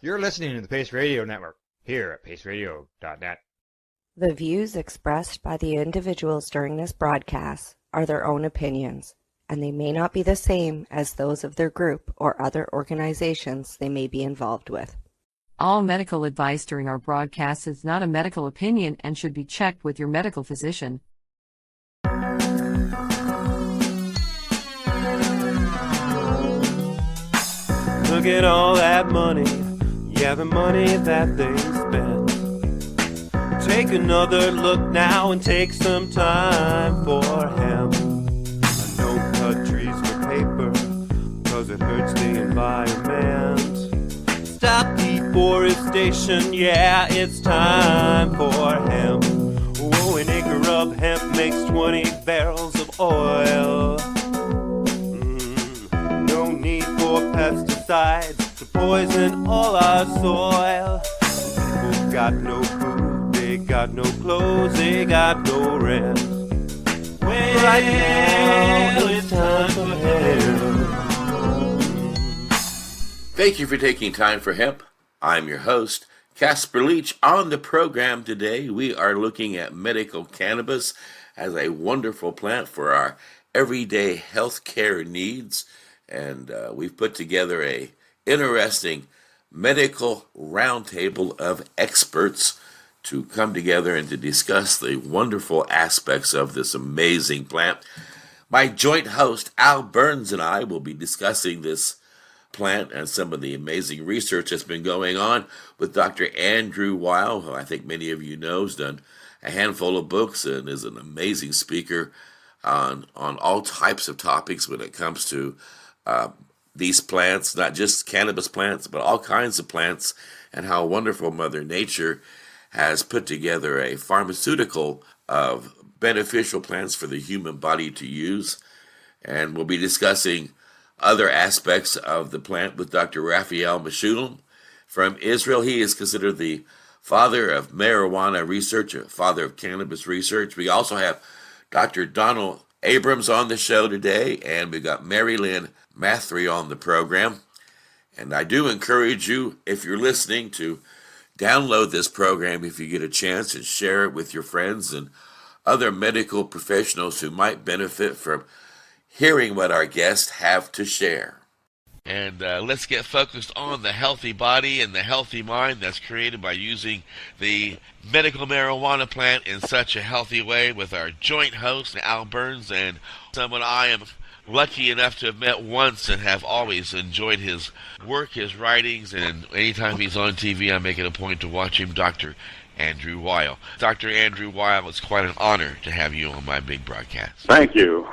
You're listening to the Pace Radio Network, here at paceradio.net. The views expressed by the individuals during this broadcast are their own opinions, and they may not be the same as those of their group or other organizations they may be involved with. All medical advice during our broadcast is not a medical opinion and should be checked with your medical physician. Look at all that money, yeah, the money that they spent. Take another look now and take some time for hemp. I know cut trees for paper, cause it hurts the environment. Stop deforestation, yeah, it's time for hemp. Oh, an acre of hemp makes 20 barrels of oil. No need for pesticides to poison all our soil. People got no food, they got no clothes, they got no rent. Well, right now it's time for hemp. Thank you for taking time for hemp. I'm your host, Casper Leitch. On the program today, we are looking at medical cannabis as a wonderful plant for our everyday health care needs. And we've put together a interesting medical roundtable of experts to come together and to discuss the wonderful aspects of this amazing plant. My joint host, Al Byrne, and I will be discussing this plant and some of the amazing research that's been going on with Dr. Andrew Weil, who I think many of you know has done a handful of books and is an amazing speaker on all types of topics when it comes to these plants, not just cannabis plants, but all kinds of plants, and how wonderful Mother Nature has put together a pharmaceutical of beneficial plants for the human body to use. And we'll be discussing other aspects of the plant with Dr. Raphael Mechoulam from Israel. He is considered the father of marijuana research, a father of cannabis research. We also have Dr. Donald Abrams on the show today, and we've got Lynn Mathre on the program. And I do encourage you, if you're listening, to download this program if you get a chance and share it with your friends and other medical professionals who might benefit from hearing what our guests have to share. And let's get focused on the healthy body and the healthy mind that's created by using the medical marijuana plant in such a healthy way with our joint host, Al Byrne, and someone I am lucky enough to have met once and have always enjoyed his work, his writings, and anytime he's on TV, I make it a point to watch him, Dr. Andrew Weil. Dr. Andrew Weil, it's quite an honor to have you on my big broadcast. Thank you.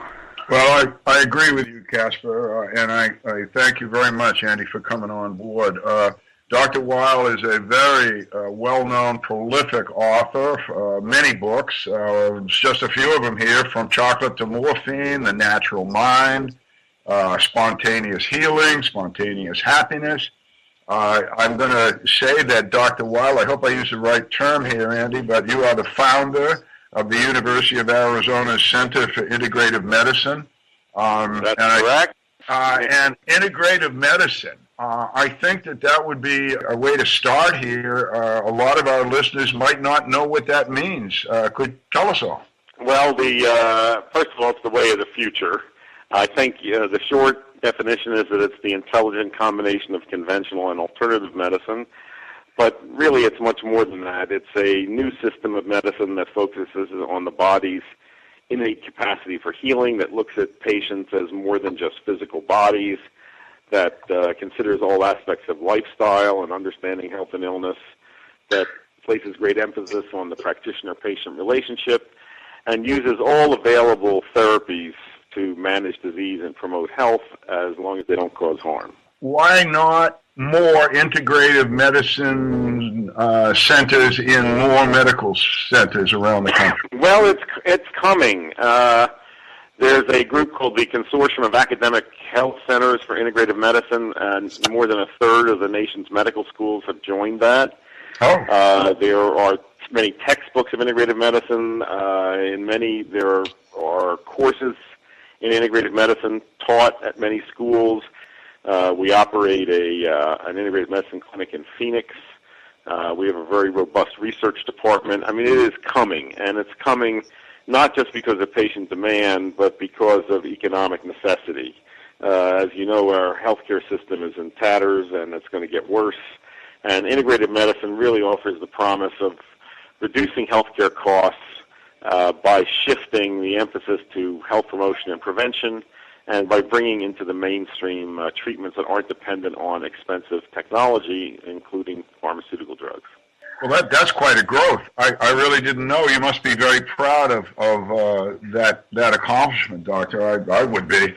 Well, I agree with you, Casper, and I thank you very much, Andy, for coming on board. Dr. Weil is a very well-known, prolific author, many books, just a few of them here, From Chocolate to Morphine, The Natural Mind, Spontaneous Healing, Spontaneous Happiness. I'm going to say that Dr. Weil, I hope I use the right term here, Andy, but you are the founder of the University of Arizona's Center for Integrative Medicine. That's correct. And integrative medicine, I think that would be a way to start here. A lot of our listeners might not know what that means. Could tell us all. Well, first of all, it's the way of the future. I think the short definition is that it's the intelligent combination of conventional and alternative medicine. But really, it's much more than that. It's a new system of medicine that focuses on the body's innate capacity for healing, that looks at patients as more than just physical bodies, that considers all aspects of lifestyle and understanding health and illness, that places great emphasis on the practitioner-patient relationship, and uses all available therapies to manage disease and promote health as long as they don't cause harm. Why not more integrative medicine centers in more medical centers around the country? Well, it's coming. There's a group called the Consortium of Academic Health Centers for Integrative Medicine, and more than a third of the nation's medical schools have joined that. There are many textbooks of integrative medicine. In many, there are courses in integrative medicine taught at many schools. We operate an integrated medicine clinic in Phoenix. We have a very robust research department. I mean, it is coming, and it's coming not just because of patient demand, but because of economic necessity. As you know, our healthcare system is in tatters, and it's going to get worse. And integrated medicine really offers the promise of reducing healthcare costs by shifting the emphasis to health promotion and prevention, and by bringing into the mainstream treatments that aren't dependent on expensive technology, including pharmaceutical drugs. Well, that's quite a growth. I really didn't know. You must be very proud of that accomplishment, Doctor. I would be.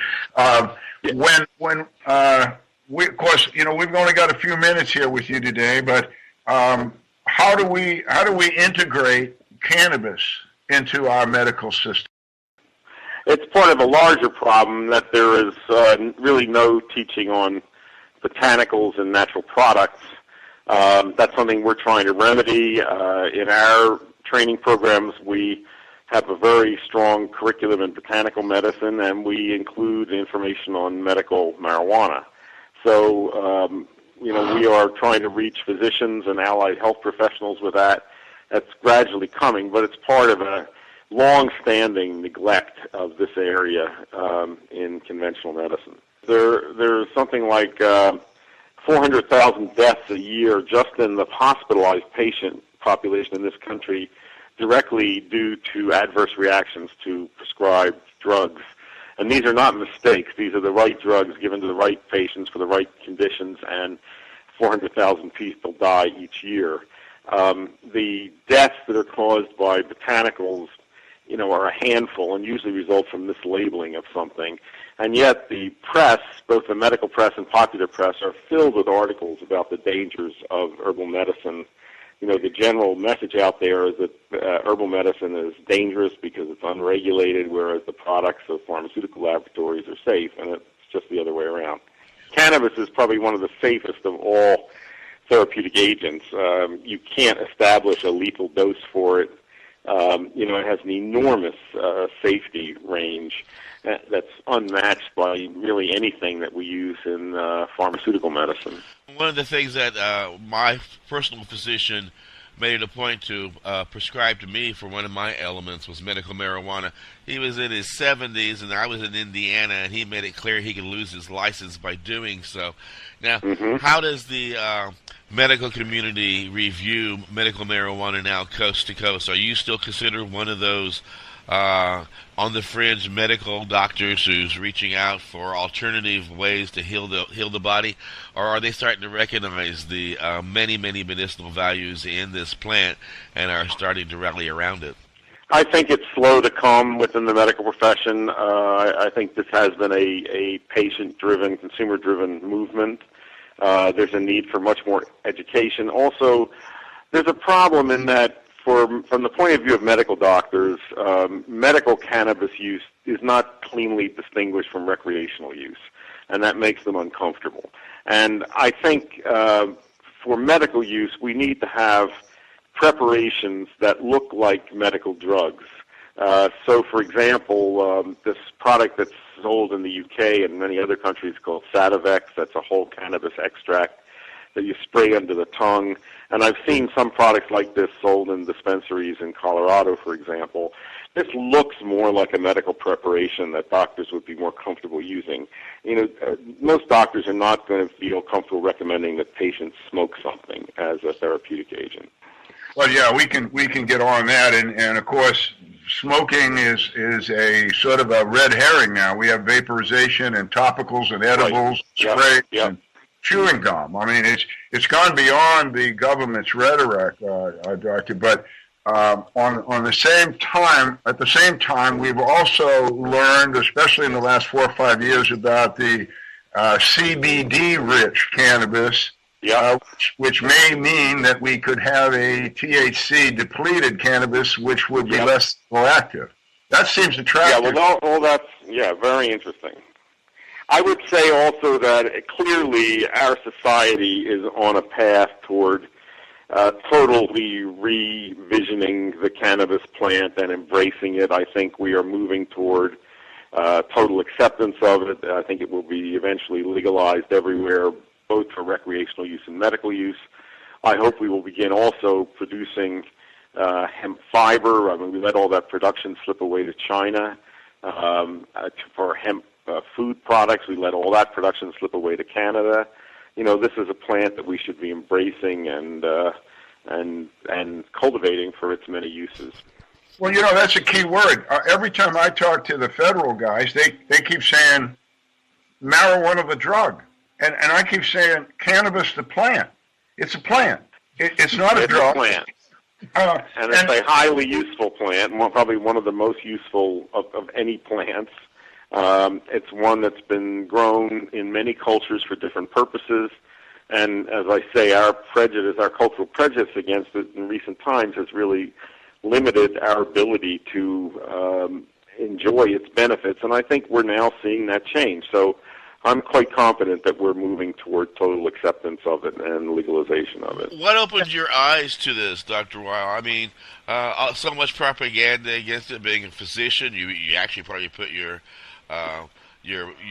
We, of course, we've only got a few minutes here with you today, but how do we integrate cannabis into our medical system? It's part of a larger problem that there is really no teaching on botanicals and natural products. That's something we're trying to remedy. In our training programs, we have a very strong curriculum in botanical medicine, and we include information on medical marijuana. So, we are trying to reach physicians and allied health professionals with that. That's gradually coming, but it's part of a long-standing neglect of this area in conventional medicine. There's something like 400,000 deaths a year just in the hospitalized patient population in this country directly due to adverse reactions to prescribed drugs. And these are not mistakes. These are the right drugs given to the right patients for the right conditions, and 400,000 people die each year. The deaths that are caused by botanicals, are a handful and usually result from mislabeling of something. And yet the press, both the medical press and popular press, are filled with articles about the dangers of herbal medicine. The general message out there is that herbal medicine is dangerous because it's unregulated, whereas the products of pharmaceutical laboratories are safe, and it's just the other way around. Cannabis is probably one of the safest of all therapeutic agents. You can't establish a lethal dose for it. It has an enormous safety range that's unmatched by really anything that we use in pharmaceutical medicine. One of the things that my personal physician made it a point to prescribe to me for one of my ailments was medical marijuana. He was in his 70s, and I was in Indiana, and he made it clear he could lose his license by doing so. Now, how does the medical community review medical marijuana now coast to coast? Are you still considered one of those on the fringe medical doctors who's reaching out for alternative ways to heal the body, or are they starting to recognize the many medicinal values in this plant and are starting to rally around it? I think it's slow to come within the medical profession. I think this has been a patient-driven, consumer-driven movement. There's a need for much more education. Also, there's a problem in that from the point of view of medical doctors, medical cannabis use is not cleanly distinguished from recreational use, and that makes them uncomfortable. And I think for medical use, we need to have preparations that look like medical drugs. So, for example, this product that's sold in the UK and many other countries called Sativex, that's a whole cannabis extract that you spray under the tongue. And I've seen some products like this sold in dispensaries in Colorado, for example. This looks more like a medical preparation that doctors would be more comfortable using. Most doctors are not going to feel comfortable recommending that patients smoke something as a therapeutic agent. Well, yeah, we can get on that, and of course, smoking is a sort of a red herring now. We have vaporization and topicals and edibles, sprays, and chewing gum. I mean, it's gone beyond the government's rhetoric, Doctor. But at the same time, we've also learned, especially in the last 4 or 5 years, about the CBD-rich cannabis. Which may mean that we could have a THC-depleted cannabis, which would be less active. That seems attractive. Yeah, all that's very interesting. I would say also that clearly our society is on a path toward totally revisioning the cannabis plant and embracing it. I think we are moving toward total acceptance of it. I think it will be eventually legalized everywhere, both for recreational use and medical use. I hope we will begin also producing hemp fiber. I mean, we let all that production slip away to China. For hemp food products, we let all that production slip away to Canada. You know, this is a plant that we should be embracing and cultivating for its many uses. Well, you know, that's a key word. Every time I talk to the federal guys, they keep saying marijuana the drug. And I keep saying cannabis the plant. It's a plant. It's not a drug. It's a plant. And it's a highly useful plant, probably one of the most useful of any plants. It's one that's been grown in many cultures for different purposes. And as I say, our cultural prejudice against it in recent times has really limited our ability to enjoy its benefits, and I think we're now seeing that change. So I'm quite confident that we're moving toward total acceptance of it and legalization of it. What opened your eyes to this, Dr. Weil? I mean, so much propaganda against it. Being a physician, you actually probably put your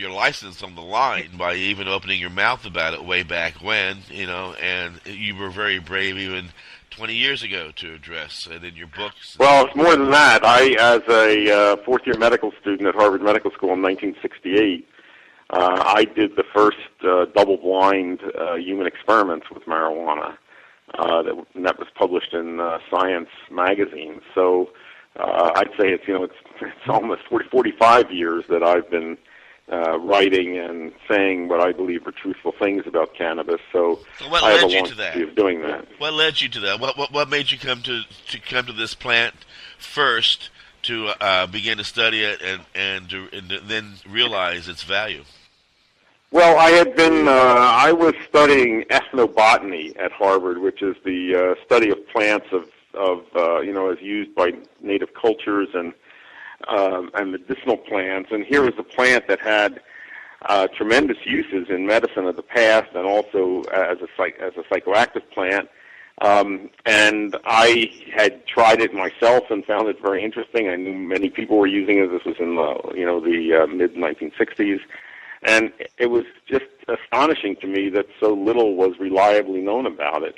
license on the line by even opening your mouth about it way back when, you know, and you were very brave even 20 years ago to address it in your books. Well, it's more than that. I, as a fourth-year medical student at Harvard Medical School in 1968, I did the first double-blind human experiments with marijuana. That was published in Science magazine. So I'd say it's almost 45 years that I've been writing and saying what I believe are truthful things about cannabis. So what I have led a you long to that? history of doing that. What led you to that? What made you come to this plant first to begin to study it and then realize its value? Well, I was studying ethnobotany at Harvard, which is the study of plants as used by native cultures and medicinal plants. And here was a plant that had tremendous uses in medicine of the past and also as a psychoactive plant. And I had tried it myself and found it very interesting. I knew many people were using it. This was in the mid-1960s. And it was just astonishing to me that so little was reliably known about it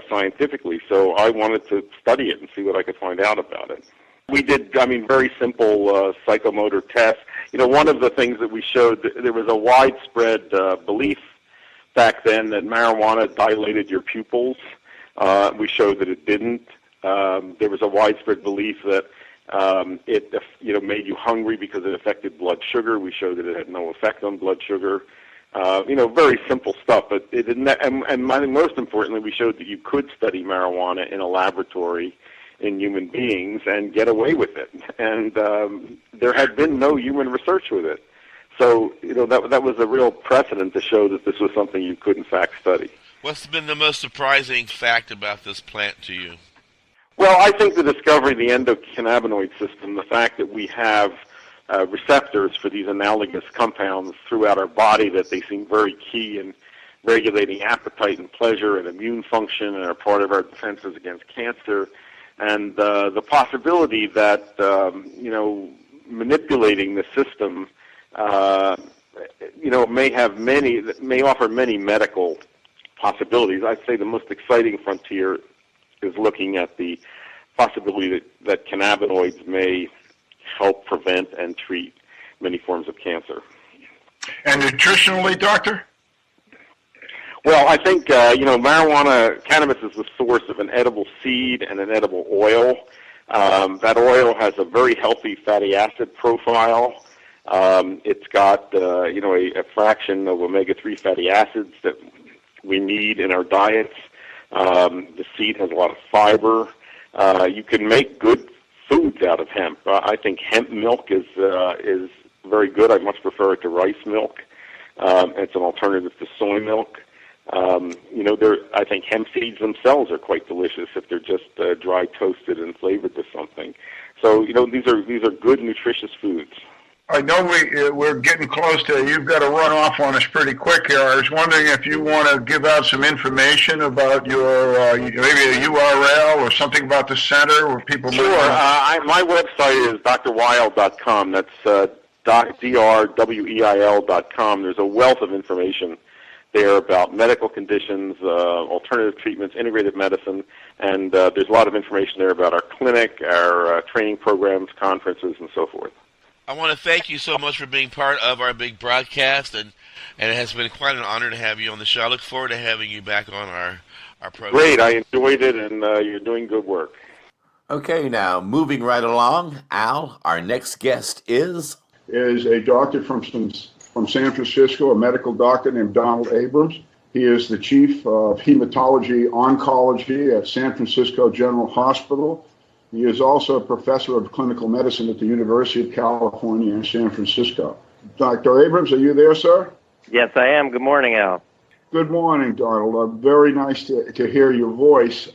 scientifically. So I wanted to study it and see what I could find out about it. We did, very simple psychomotor tests. You know, one of the things that we showed, there was a widespread belief back then that marijuana dilated your pupils. We showed that it didn't. There was a widespread belief that it made you hungry because it affected blood sugar. We showed that it had no effect on blood sugar. Very simple stuff. But it didn't. And I think most importantly, we showed that you could study marijuana in a laboratory in human beings and get away with it. And there had been no human research with it. So, that was a real precedent to show that this was something you could, in fact, study. What's been the most surprising fact about this plant to you? Well, I think the discovery of the endocannabinoid system, the fact that we have receptors for these analogous compounds throughout our body, that they seem very key in regulating appetite and pleasure and immune function and are part of our defenses against cancer, and the possibility that, manipulating the system, may offer many medical possibilities. I'd say the most exciting frontier is looking at the possibility that cannabinoids may help prevent and treat many forms of cancer. And nutritionally, doctor? Well, I think, cannabis is the source of an edible seed and an edible oil. That oil has a very healthy fatty acid profile. It's got, a fraction of omega-3 fatty acids that we need in our diets. The seed has a lot of fiber. You can make good foods out of hemp. I think hemp milk is very good. I much prefer it to rice milk. It's an alternative to soy milk. I think hemp seeds themselves are quite delicious if they're just dry toasted and flavored to something. So, these are good, nutritious foods. I know we're getting close to, you've got to run off on us pretty quick here. I was wondering if you want to give out some information about your, maybe a URL or something about the center where people Sure. My website is drweil.com. That's drweil.com. There's a wealth of information there about medical conditions, alternative treatments, integrated medicine, and there's a lot of information there about our clinic, our training programs, conferences, and so forth. I want to thank you so much for being part of our big broadcast, and it has been quite an honor to have you on the show. I look forward to having you back on our program. Great, I enjoyed it, and you're doing good work. Okay, now moving right along, Al, our next guest is a doctor from San Francisco, a medical doctor named Donald Abrams. He is the chief of hematology oncology at San Francisco General Hospital. He is also a professor of clinical medicine at the University of California in San Francisco. Dr. Abrams, are you there, sir? Yes, I am. Good morning, Al. Good morning, Donald. Very nice to hear your voice.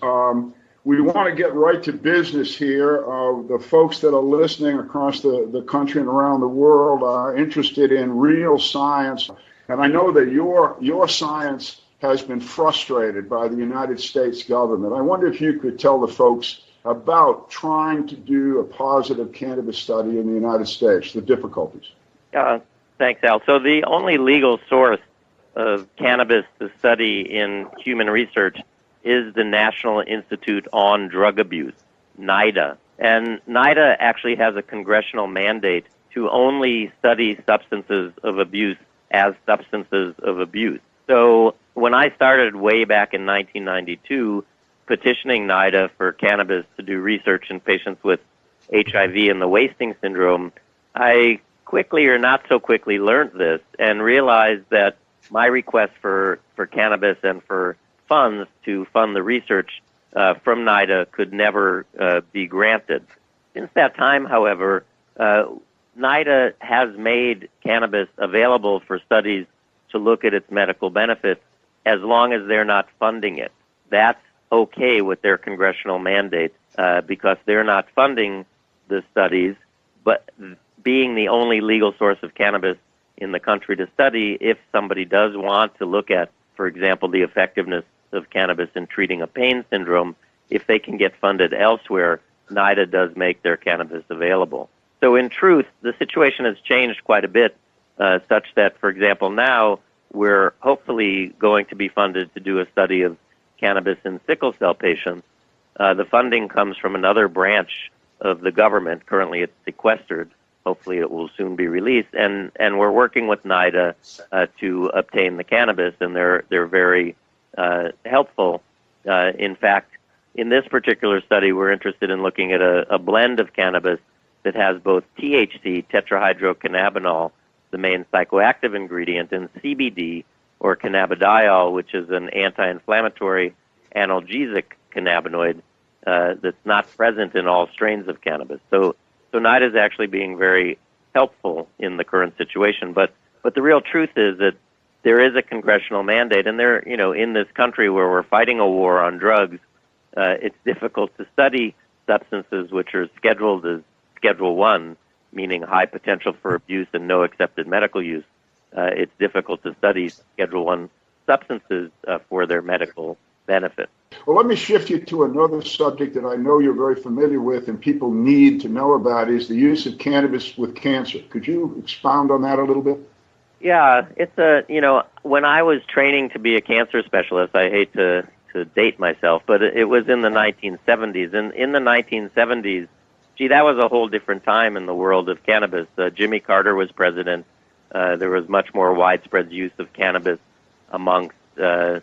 We want to get right to business here. The folks that are listening across the country and around the world are interested in real science. And I know that your science has been frustrated by the United States government. I wonder if you could tell the folks about trying to do a positive cannabis study in the United States, the difficulties. Thanks, Al. So the only legal source of cannabis to study in human research is the National Institute on Drug Abuse, NIDA. And NIDA actually has a congressional mandate to only study substances of abuse as substances of abuse. So when I started way back in 1992 petitioning NIDA for cannabis to do research in patients with HIV and the wasting syndrome, I quickly or not so quickly learned this and realized that my request for cannabis and for funds to fund the research from NIDA could never be granted. Since that time, however, NIDA has made cannabis available for studies to look at its medical benefits as long as they're not funding it. That's okay with their congressional mandate because they're not funding the studies, but being the only legal source of cannabis in the country to study, if somebody does want to look at, for example, the effectiveness of cannabis in treating a pain syndrome, if they can get funded elsewhere, NIDA does make their cannabis available. So in truth, the situation has changed quite a bit, such that, for example, now we're hopefully going to be funded to do a study of cannabis in sickle cell patients. The funding comes from another branch of the government. Currently it's sequestered. Hopefully it will soon be released. And we're working with NIDA to obtain the cannabis, and they're very helpful. In fact, in this particular study, we're interested in looking at a blend of cannabis that has both THC, tetrahydrocannabinol, the main psychoactive ingredient, and CBD, or cannabidiol, which is an anti-inflammatory analgesic cannabinoid that's not present in all strains of cannabis. So NIDA is actually being very helpful in the current situation. But the real truth is that there is a congressional mandate, and in this country where we're fighting a war on drugs, it's difficult to study substances which are scheduled as Schedule 1, meaning high potential for abuse and no accepted medical use. It's difficult to study Schedule 1 substances for their medical benefit. Well, let me shift you to another subject that I know you're very familiar with and people need to know about, is the use of cannabis with cancer. Could you expound on that a little bit? Yeah, it's when I was training to be a cancer specialist, I hate to date myself, but it was in the 1970s. And in the 1970s, that was a whole different time in the world of cannabis. Jimmy Carter was president. There was much more widespread use of cannabis amongst the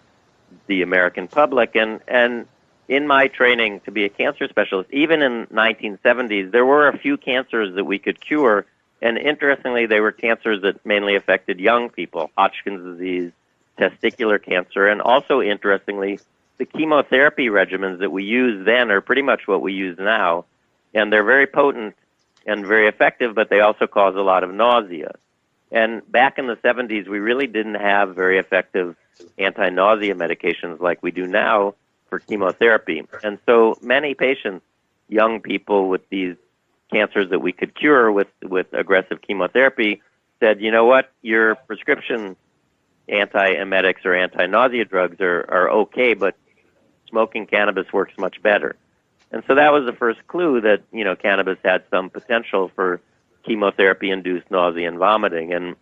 American public. And in my training to be a cancer specialist, even in 1970s, there were a few cancers that we could cure. And interestingly, they were cancers that mainly affected young people, Hodgkin's disease, testicular cancer, and also, interestingly, the chemotherapy regimens that we used then are pretty much what we use now. And they're very potent and very effective, but they also cause a lot of nausea. And back in the 70s, we really didn't have very effective anti-nausea medications like we do now for chemotherapy. And so many patients, young people with these cancers that we could cure with aggressive chemotherapy, said, you know what, your prescription anti-emetics or anti-nausea drugs are okay, but smoking cannabis works much better. And so that was the first clue that, cannabis had some potential for chemotherapy-induced nausea and vomiting. And,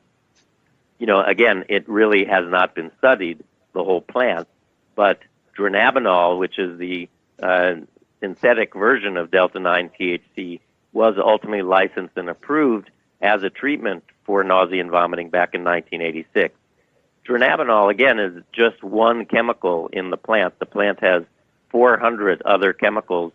again, it really has not been studied, the whole plant, but dronabinol, which is the synthetic version of delta-9 THC, was ultimately licensed and approved as a treatment for nausea and vomiting back in 1986. Dronabinol, again, is just one chemical in the plant. The plant has 400 other chemicals,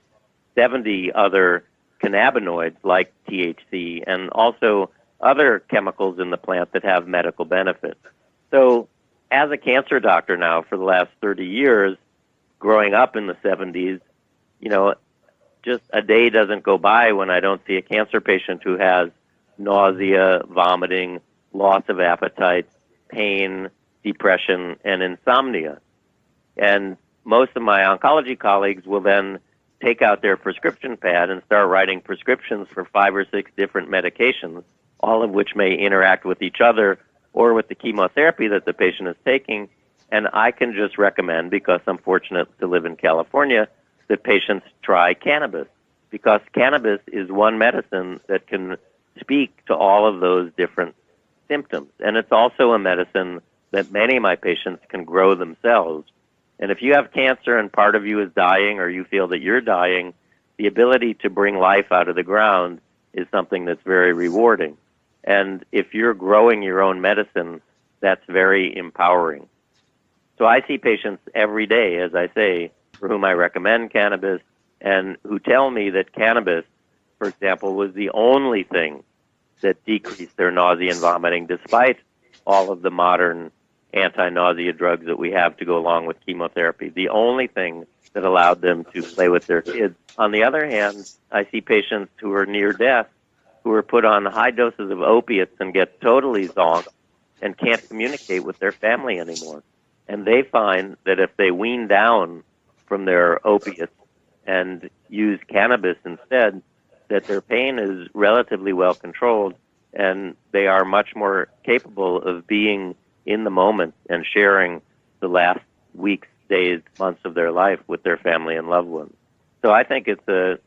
70 other cannabinoids like THC, and also other chemicals in the plant that have medical benefits. So as a cancer doctor now for the last 30 years, growing up in the 70s, just a day doesn't go by when I don't see a cancer patient who has nausea, vomiting, loss of appetite, pain, depression, and insomnia. And most of my oncology colleagues will then take out their prescription pad and start writing prescriptions for 5 or 6 different medications, all of which may interact with each other or with the chemotherapy that the patient is taking. And I can just recommend, because I'm fortunate to live in California, that patients try cannabis, because cannabis is one medicine that can speak to all of those different symptoms. And it's also a medicine that many of my patients can grow themselves. And if you have cancer and part of you is dying, or you feel that you're dying, the ability to bring life out of the ground is something that's very rewarding. And if you're growing your own medicine, that's very empowering. So I see patients every day, as I say, for whom I recommend cannabis, and who tell me that cannabis, for example, was the only thing that decreased their nausea and vomiting, despite all of the modern anti-nausea drugs that we have to go along with chemotherapy. The only thing that allowed them to play with their kids. On the other hand, I see patients who are near death, who are put on high doses of opiates and get totally zonked and can't communicate with their family anymore. And they find that if they wean down from their opiates and use cannabis instead, that their pain is relatively well controlled, and they are much more capable of being in the moment and sharing the last weeks, days, months of their life with their family and loved ones. So I think it's a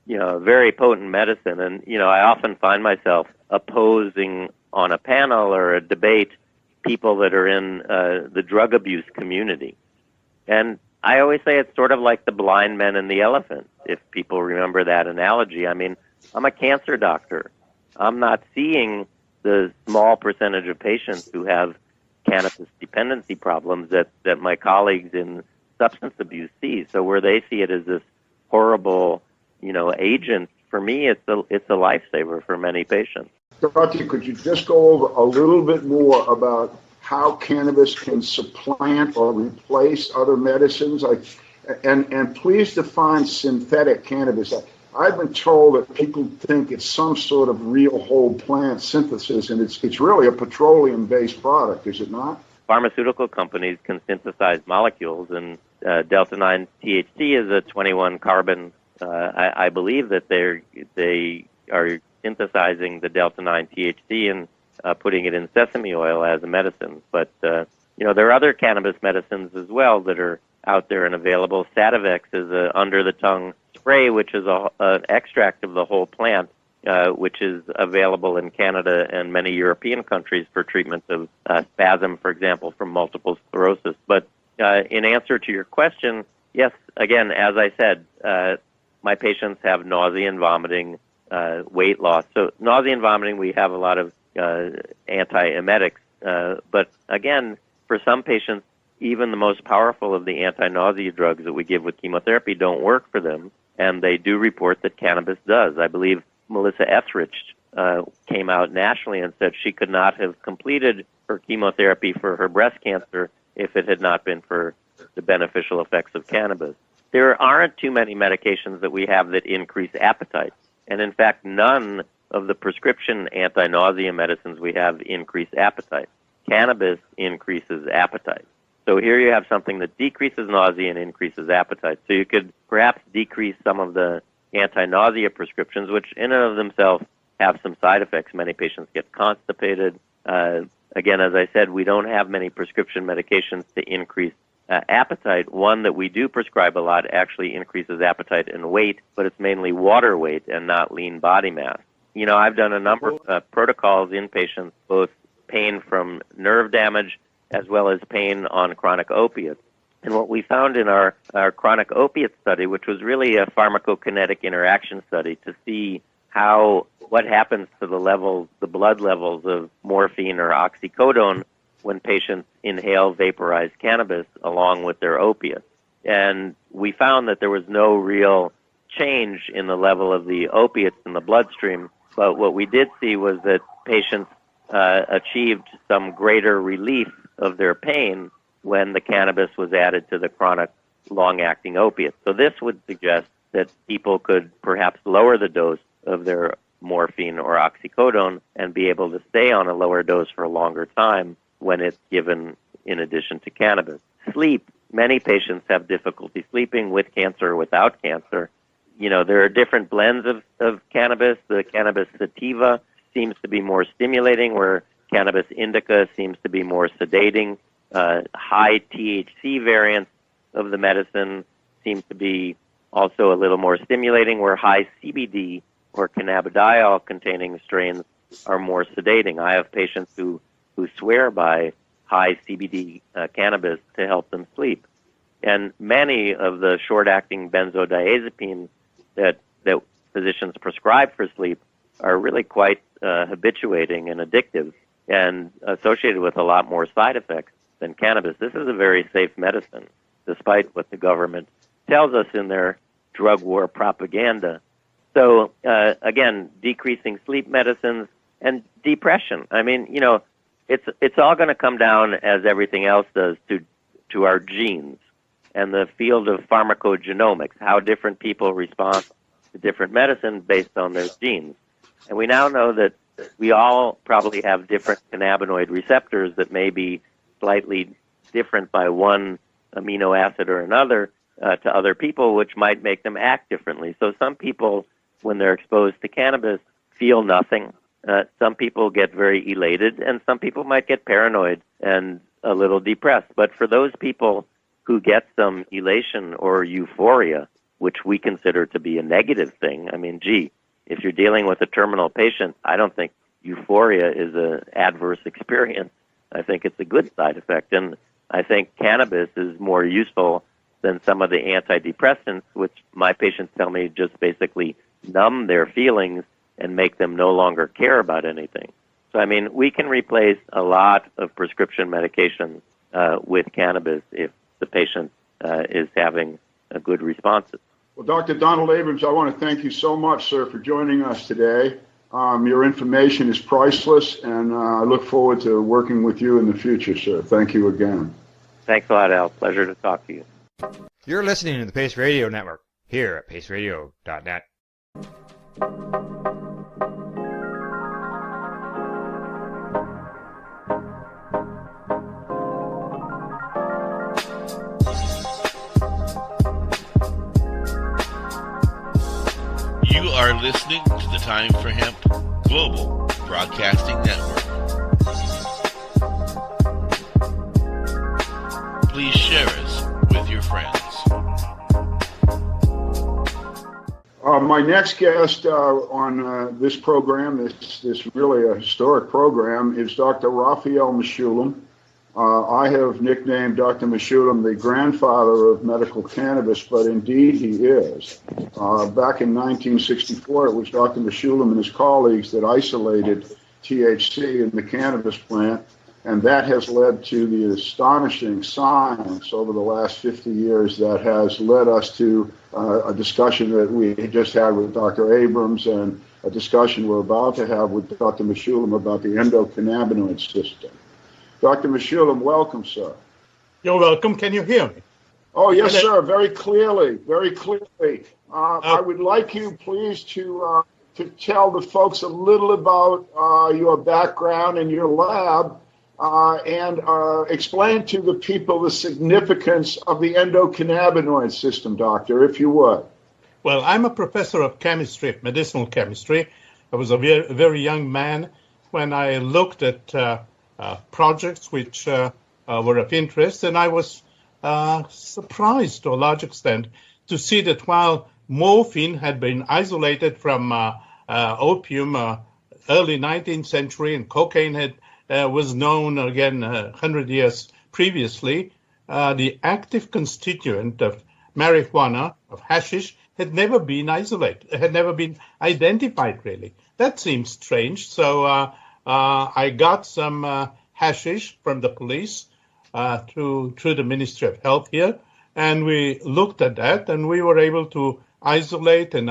very potent medicine, and I often find myself opposing on a panel or a debate people that are in the drug abuse community. And I always say it's sort of like the blind men and the elephant, if people remember that analogy. I mean, I'm a cancer doctor. I'm not seeing the small percentage of patients who have cannabis dependency problems that my colleagues in substance abuse see. So where they see it as this horrible, agent, for me, it's a lifesaver for many patients. Doctor, could you just go over a little bit more about how cannabis can supplant or replace other medicines? And please define synthetic cannabis. I've been told that people think it's some sort of real whole plant synthesis, and it's really a petroleum-based product, is it not? Pharmaceutical companies can synthesize molecules, and delta-9 THC is a 21 carbon. I believe that they are synthesizing the delta-9 THC and putting it in sesame oil as a medicine. But, there are other cannabis medicines as well that are out there and available. Sativex is a under-the-tongue spray, which is an extract of the whole plant, which is available in Canada and many European countries for treatment of spasm, for example, from multiple sclerosis. But in answer to your question, yes, again, as I said, my patients have nausea and vomiting, weight loss. So nausea and vomiting, we have a lot of antiemetics. But again, for some patients, even the most powerful of the anti-nausea drugs that we give with chemotherapy don't work for them, and they do report that cannabis does. I believe Melissa Etheridge came out nationally and said she could not have completed her chemotherapy for her breast cancer if it had not been for the beneficial effects of cannabis. There aren't too many medications that we have that increase appetite, and in fact, none of the prescription anti-nausea medicines we have increase appetite. Cannabis increases appetite. So here you have something that decreases nausea and increases appetite. So you could perhaps decrease some of the anti-nausea prescriptions, which in and of themselves have some side effects. Many patients get constipated. Again, as I said, we don't have many prescription medications to increase appetite. One that we do prescribe a lot actually increases appetite and weight, but it's mainly water weight and not lean body mass. I've done a number of protocols in patients, both pain from nerve damage as well as pain on chronic opiates. And what we found in our chronic opiate study, which was really a pharmacokinetic interaction study to see what happens to the blood levels of morphine or oxycodone when patients inhale vaporized cannabis along with their opiates. And we found that there was no real change in the level of the opiates in the bloodstream, but what we did see was that patients achieved some greater relief of their pain when the cannabis was added to the chronic long-acting opiates. So this would suggest that people could perhaps lower the dose of their morphine or oxycodone and be able to stay on a lower dose for a longer time when it's given in addition to cannabis. Sleep. Many patients have difficulty sleeping with cancer or without cancer. There are different blends of cannabis. The cannabis sativa seems to be more stimulating, where cannabis indica seems to be more sedating. High THC variants of the medicine seem to be also a little more stimulating, where high CBD or cannabidiol-containing strains are more sedating. I have patients who swear by high CBD cannabis to help them sleep. And many of the short-acting benzodiazepines that physicians prescribe for sleep are really quite habituating and addictive and associated with a lot more side effects than cannabis. This is a very safe medicine, despite what the government tells us in their drug war propaganda. So, again, decreasing sleep medicines and depression. I mean, it's all going to come down, as everything else does, to our genes and the field of pharmacogenomics, how different people respond to different medicine based on their genes. And we now know that we all probably have different cannabinoid receptors that may be slightly different by one amino acid or another to other people, which might make them act differently. So some people, when they're exposed to cannabis, feel nothing. Some people get very elated, and some people might get paranoid and a little depressed. But for those people who get some elation or euphoria, which we consider to be a negative thing, I mean, if you're dealing with a terminal patient, I don't think euphoria is an adverse experience. I think it's a good side effect. And I think cannabis is more useful than some of the antidepressants, which my patients tell me just basically numb their feelings and make them no longer care about anything. So, I mean, we can replace a lot of prescription medications with cannabis if the patient is having a good responses. Well, Dr. Donald Abrams, I want to thank you so much, sir, for joining us today. Your information is priceless, and I look forward to working with you in the future, sir. Thank you again. Thanks a lot, Al. Pleasure to talk to you. You're listening to the Pace Radio Network here at paceradio.net. You are listening to the Time for Hemp Global Broadcasting Network. Please share us with your friends. My next guest on this program, this really a historic program, is Dr. Raphael Mechoulam. I have nicknamed Dr. Mechoulam the grandfather of medical cannabis, but indeed he is. Back in 1964, it was Dr. Mechoulam and his colleagues that isolated THC in the cannabis plant, and that has led to the astonishing science over the last 50 years that has led us to a discussion that we just had with Dr. Abrams and a discussion we're about to have with Dr. Mechoulam about the endocannabinoid system. Dr. Mechoulam, welcome, sir. You're welcome. Can you hear me? Oh, yes, sir. Very clearly. Very clearly. I would like you, please, to tell the folks a little about your background and your lab and explain to the people the significance of the endocannabinoid system, doctor, if you would. Well, I'm a professor of chemistry, medicinal chemistry. I was a very young man when I looked at projects which were of interest, and I was surprised to a large extent to see that while morphine had been isolated from opium, early 19th century, and cocaine was known again 100 years previously. The active constituent of marijuana, of hashish, had never been isolated, had never been identified, really. That seems strange. So I got some hashish from the police through the Ministry of Health here, and we looked at that, and we were able to isolate and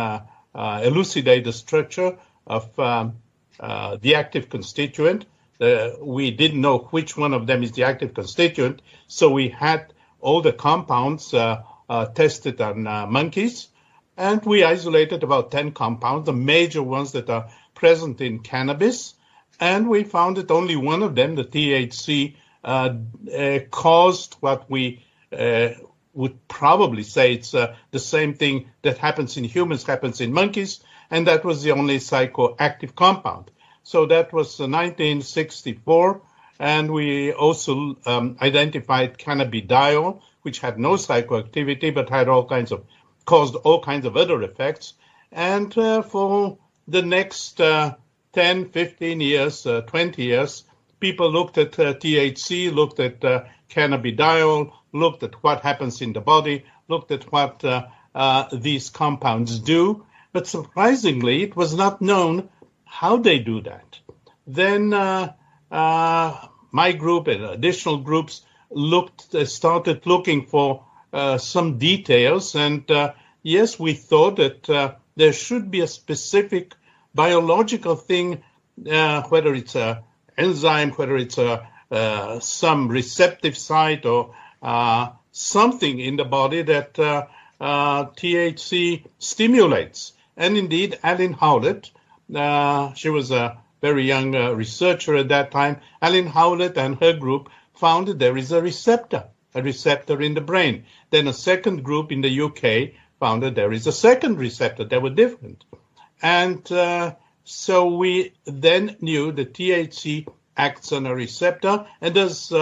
elucidate the structure of the active constituent. We didn't know which one of them is the active constituent, so we had all the compounds tested on monkeys, and we isolated about 10 compounds, the major ones that are present in cannabis, and we found that only one of them, the THC, caused what we would probably say it's the same thing that happens in humans, happens in monkeys, and that was the only psychoactive compound. So that was 1964, and we also identified cannabidiol, which had no psychoactivity but had caused all kinds of other effects. And for the next 10, 15 years, 20 years, people looked at THC, looked at cannabidiol, looked at what happens in the body, looked at what these compounds do. But surprisingly, it was not known how they do that. Then my group and additional groups started looking for some details, and yes, we thought that there should be a specific biological thing, whether it's an enzyme, whether it's some receptive site or something in the body that THC stimulates. And indeed, Aline Howlett, she was a very young researcher at that time. Aline Howlett and her group found that there is a receptor in the brain. Then a second group in the UK found that there is a second receptor. They were different. And so we then knew that THC acts on a receptor and does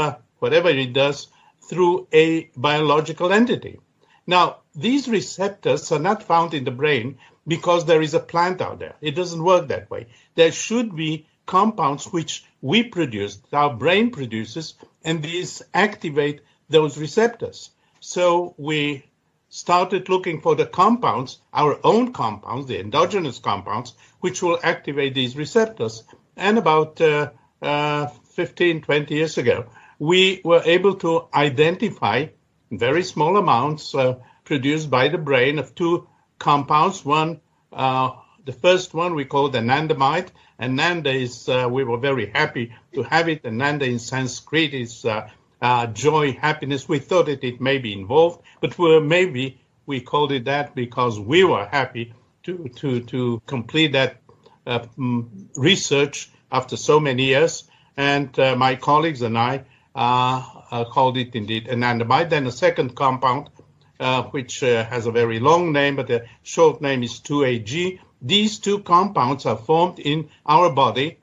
whatever it does through a biological entity. Now, these receptors are not found in the brain because there is a plant out there. It doesn't work that way. There should be compounds which we produce, our brain produces, and these activate those receptors. So we started looking for the compounds, our own compounds, the endogenous compounds, which will activate these receptors. And about 15, 20 years ago, we were able to identify very small amounts produced by the brain of two compounds. One, the first one we called anandamide. Ananda is, we were very happy to have it. Ananda in Sanskrit is joy, happiness. We thought that it may be involved, but maybe we called it that because we were happy to complete that research after so many years. And my colleagues and I called it indeed anandamide. Then a second compound, which has a very long name, but the short name is 2-AG. These two compounds are formed in our body,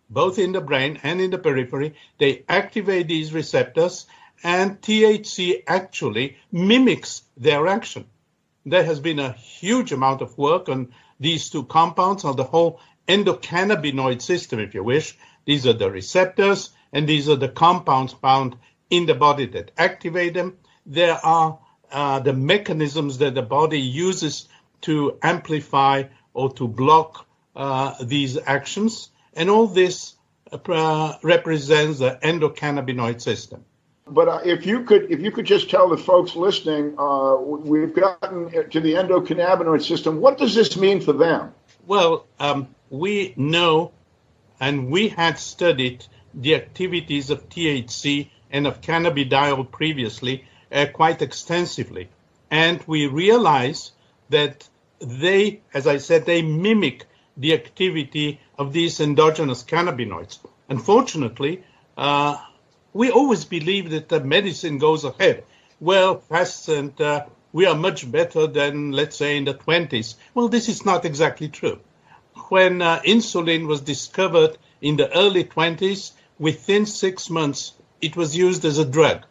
both in the brain and in the periphery. They activate these receptors, and THC actually mimics their action. There has been a huge amount of work on these two compounds, on the whole endocannabinoid system, if you wish. These are the receptors, and these are the compounds found in the body that activate them. There are the mechanisms that the body uses to amplify or to block these actions. And all this represents the endocannabinoid system. But if you could just tell the folks listening, we've gotten to the endocannabinoid system. What does this mean for them? Well, we know, and we had studied the activities of THC and of cannabidiol previously quite extensively. And we realize that they, as I said, they mimic the activity of these endogenous cannabinoids. Unfortunately, we always believe that the medicine goes ahead. Well, fast, and we are much better than, let's say, in the 20s. Well, this is not exactly true. When insulin was discovered in the early 20s, within 6 months, it was used as a drug.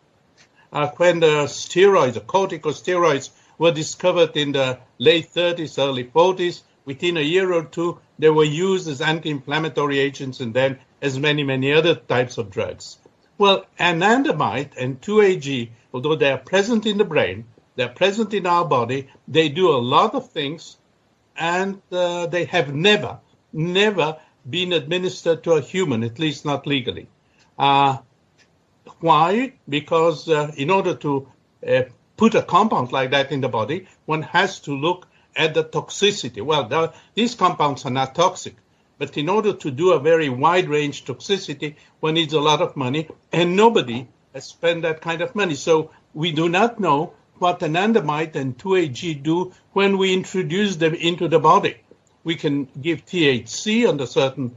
When the steroids, the corticosteroids, were discovered in the late 30s, early 40s, within a year or two, they were used as anti-inflammatory agents and then as many, many other types of drugs. Well, anandamide and 2-AG, although they are present in the brain, they're present in our body, they do a lot of things, and they have never been administered to a human, at least not legally. Why? Because in order to put a compound like that in the body, one has to look at the toxicity. Well, these compounds are not toxic, but in order to do a very wide-range toxicity, one needs a lot of money, and nobody has spent that kind of money. So we do not know what anandamide and 2-AG do when we introduce them into the body. We can give THC under certain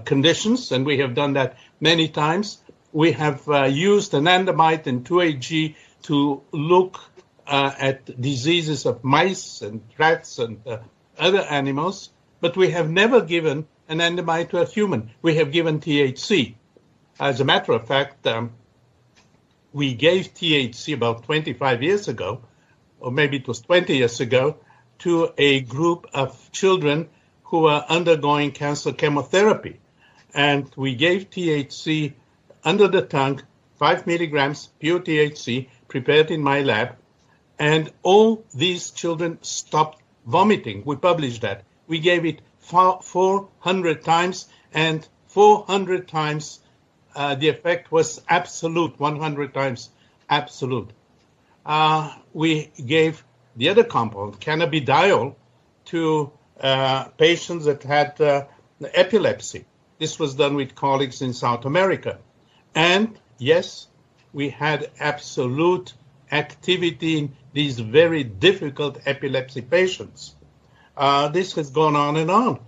conditions, and we have done that many times. We have used anandamide and 2-AG to look at diseases of mice and rats and other animals, but we have never given anandamide to a human. We have given THC. As a matter of fact, we gave THC about 25 years ago, or maybe it was 20 years ago, to a group of children who were undergoing cancer chemotherapy. And we gave THC under the tongue, 5 milligrams pure THC, prepared in my lab, and all these children stopped vomiting. We published that. We gave it 400 times, and 400 times the effect was absolute, 100 times absolute. We gave the other compound, cannabidiol, to patients that had epilepsy. This was done with colleagues in South America. And yes, we had absolute activity in these very difficult epilepsy patients. This has gone on and on.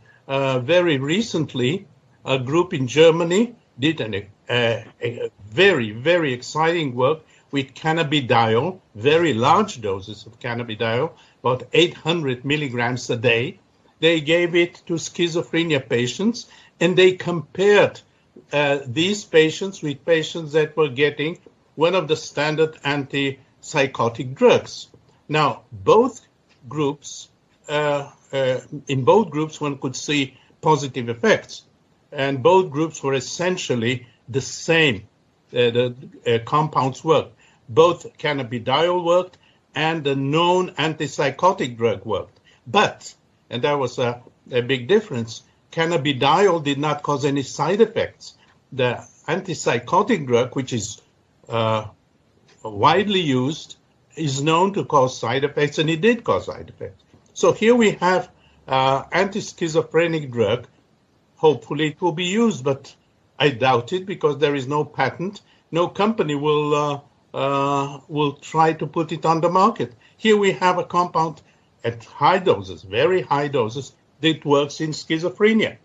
Very recently, a group in Germany did a very, very exciting work with cannabidiol, very large doses of cannabidiol, about 800 milligrams a day. They gave it to schizophrenia patients, and they compared these patients with patients that were getting one of the standard antipsychotic drugs. Now, both groups, in both groups, one could see positive effects, and both groups were essentially the same. The compounds worked. Both cannabidiol worked, and the known antipsychotic drug worked. But, and that was a big difference, cannabidiol did not cause any side effects. The antipsychotic drug, which is widely used, is known to cause side effects, and it did cause side effects. So here we have anti-schizophrenic drug. Hopefully it will be used, but I doubt it because there is no patent. No company will try to put it on the market. Here we have a compound at high doses, very high doses, that works in schizophrenia.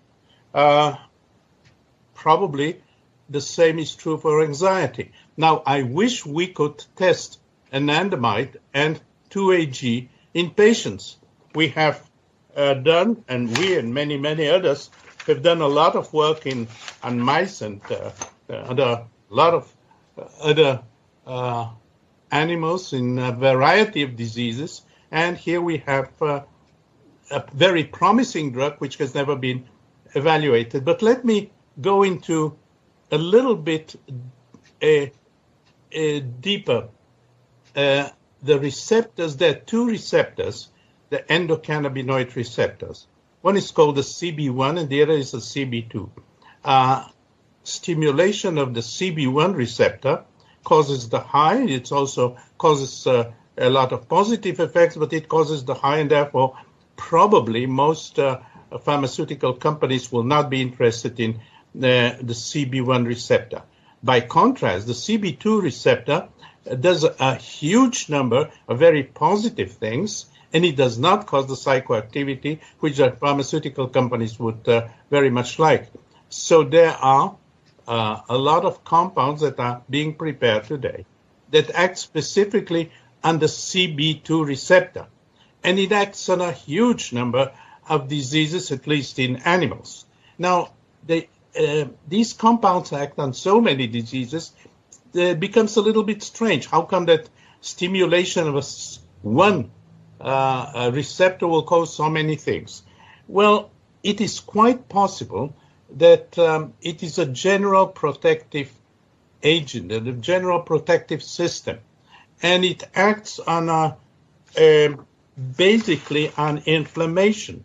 Probably the same is true for anxiety. Now, I wish we could test anandamide and 2-AG in patients. We have done, and we and many, many others have done a lot of work on mice and a lot of other animals in a variety of diseases. And here we have a very promising drug which has never been evaluated. But let me go into a little bit deeper. The receptors, there are two receptors, the endocannabinoid receptors. One is called the CB1 and the other is the CB2. Stimulation of the CB1 receptor causes the high. It also causes a lot of positive effects, but it causes the high, and therefore probably most pharmaceutical companies will not be interested in the CB1 receptor. By contrast, the CB2 receptor does a huge number of very positive things, and it does not cause the psychoactivity, which the pharmaceutical companies would very much like. So there are a lot of compounds that are being prepared today that act specifically on the CB2 receptor, and it acts on a huge number of diseases, at least in animals. Now, these compounds act on so many diseases, it becomes a little bit strange. How come that stimulation of one receptor will cause so many things? Well, it is quite possible that it is a general protective agent and a general protective system, and it acts on basically on inflammation.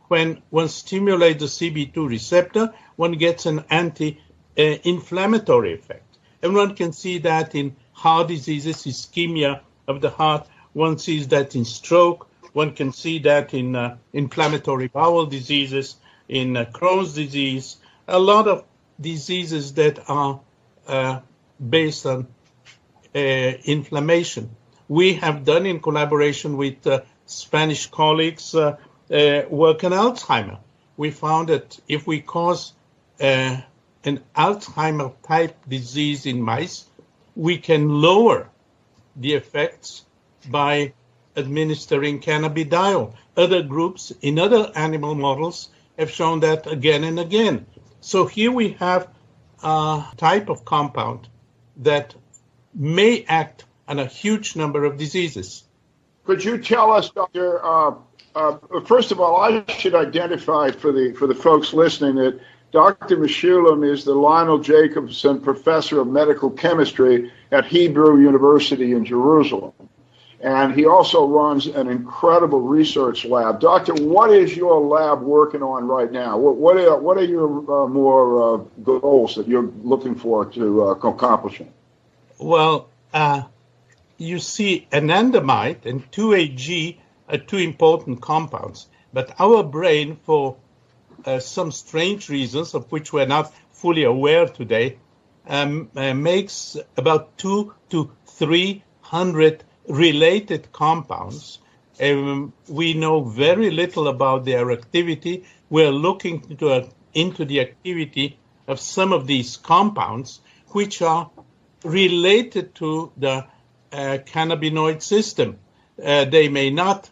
When one stimulates the CB2 receptor, one gets an anti-inflammatory effect. And one can see that in heart diseases, ischemia of the heart. One sees that in stroke. One can see that in inflammatory bowel diseases, in Crohn's disease, a lot of diseases that are based on inflammation. We have done, in collaboration with Spanish colleagues, work on Alzheimer. We found that if we cause an Alzheimer type disease in mice, we can lower the effects by administering cannabidiol. Other groups in other animal models have shown that again and again. So here we have a type of compound that may act on a huge number of diseases. Could you tell us, Doctor, first of all, I should identify for the folks listening that Dr. Mechoulam is the Lionel Jacobson Professor of Medical Chemistry at Hebrew University in Jerusalem. And he also runs an incredible research lab. Doctor, what is your lab working on right now? What are your more goals that you're looking for to accomplishing? Well, you see, anandamide and 2,8-G are two important compounds. But our brain, for some strange reasons of which we're not fully aware today, makes about 200 to 300 related compounds. We know very little about their activity. We're looking into the activity of some of these compounds, which are related to the cannabinoid system. They may not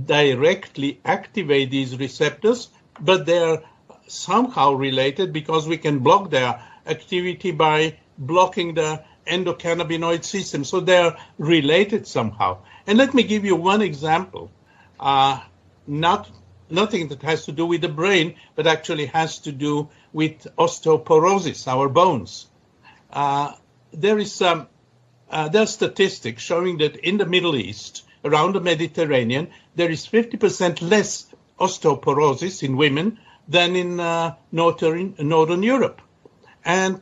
directly activate these receptors, but they're somehow related because we can block their activity by blocking the endocannabinoid system. So they're related somehow. And let me give you one example. Nothing that has to do with the brain, but actually has to do with osteoporosis, our bones. There are statistics showing that in the Middle East, around the Mediterranean, there is 50% less osteoporosis in women than in Northern Europe. And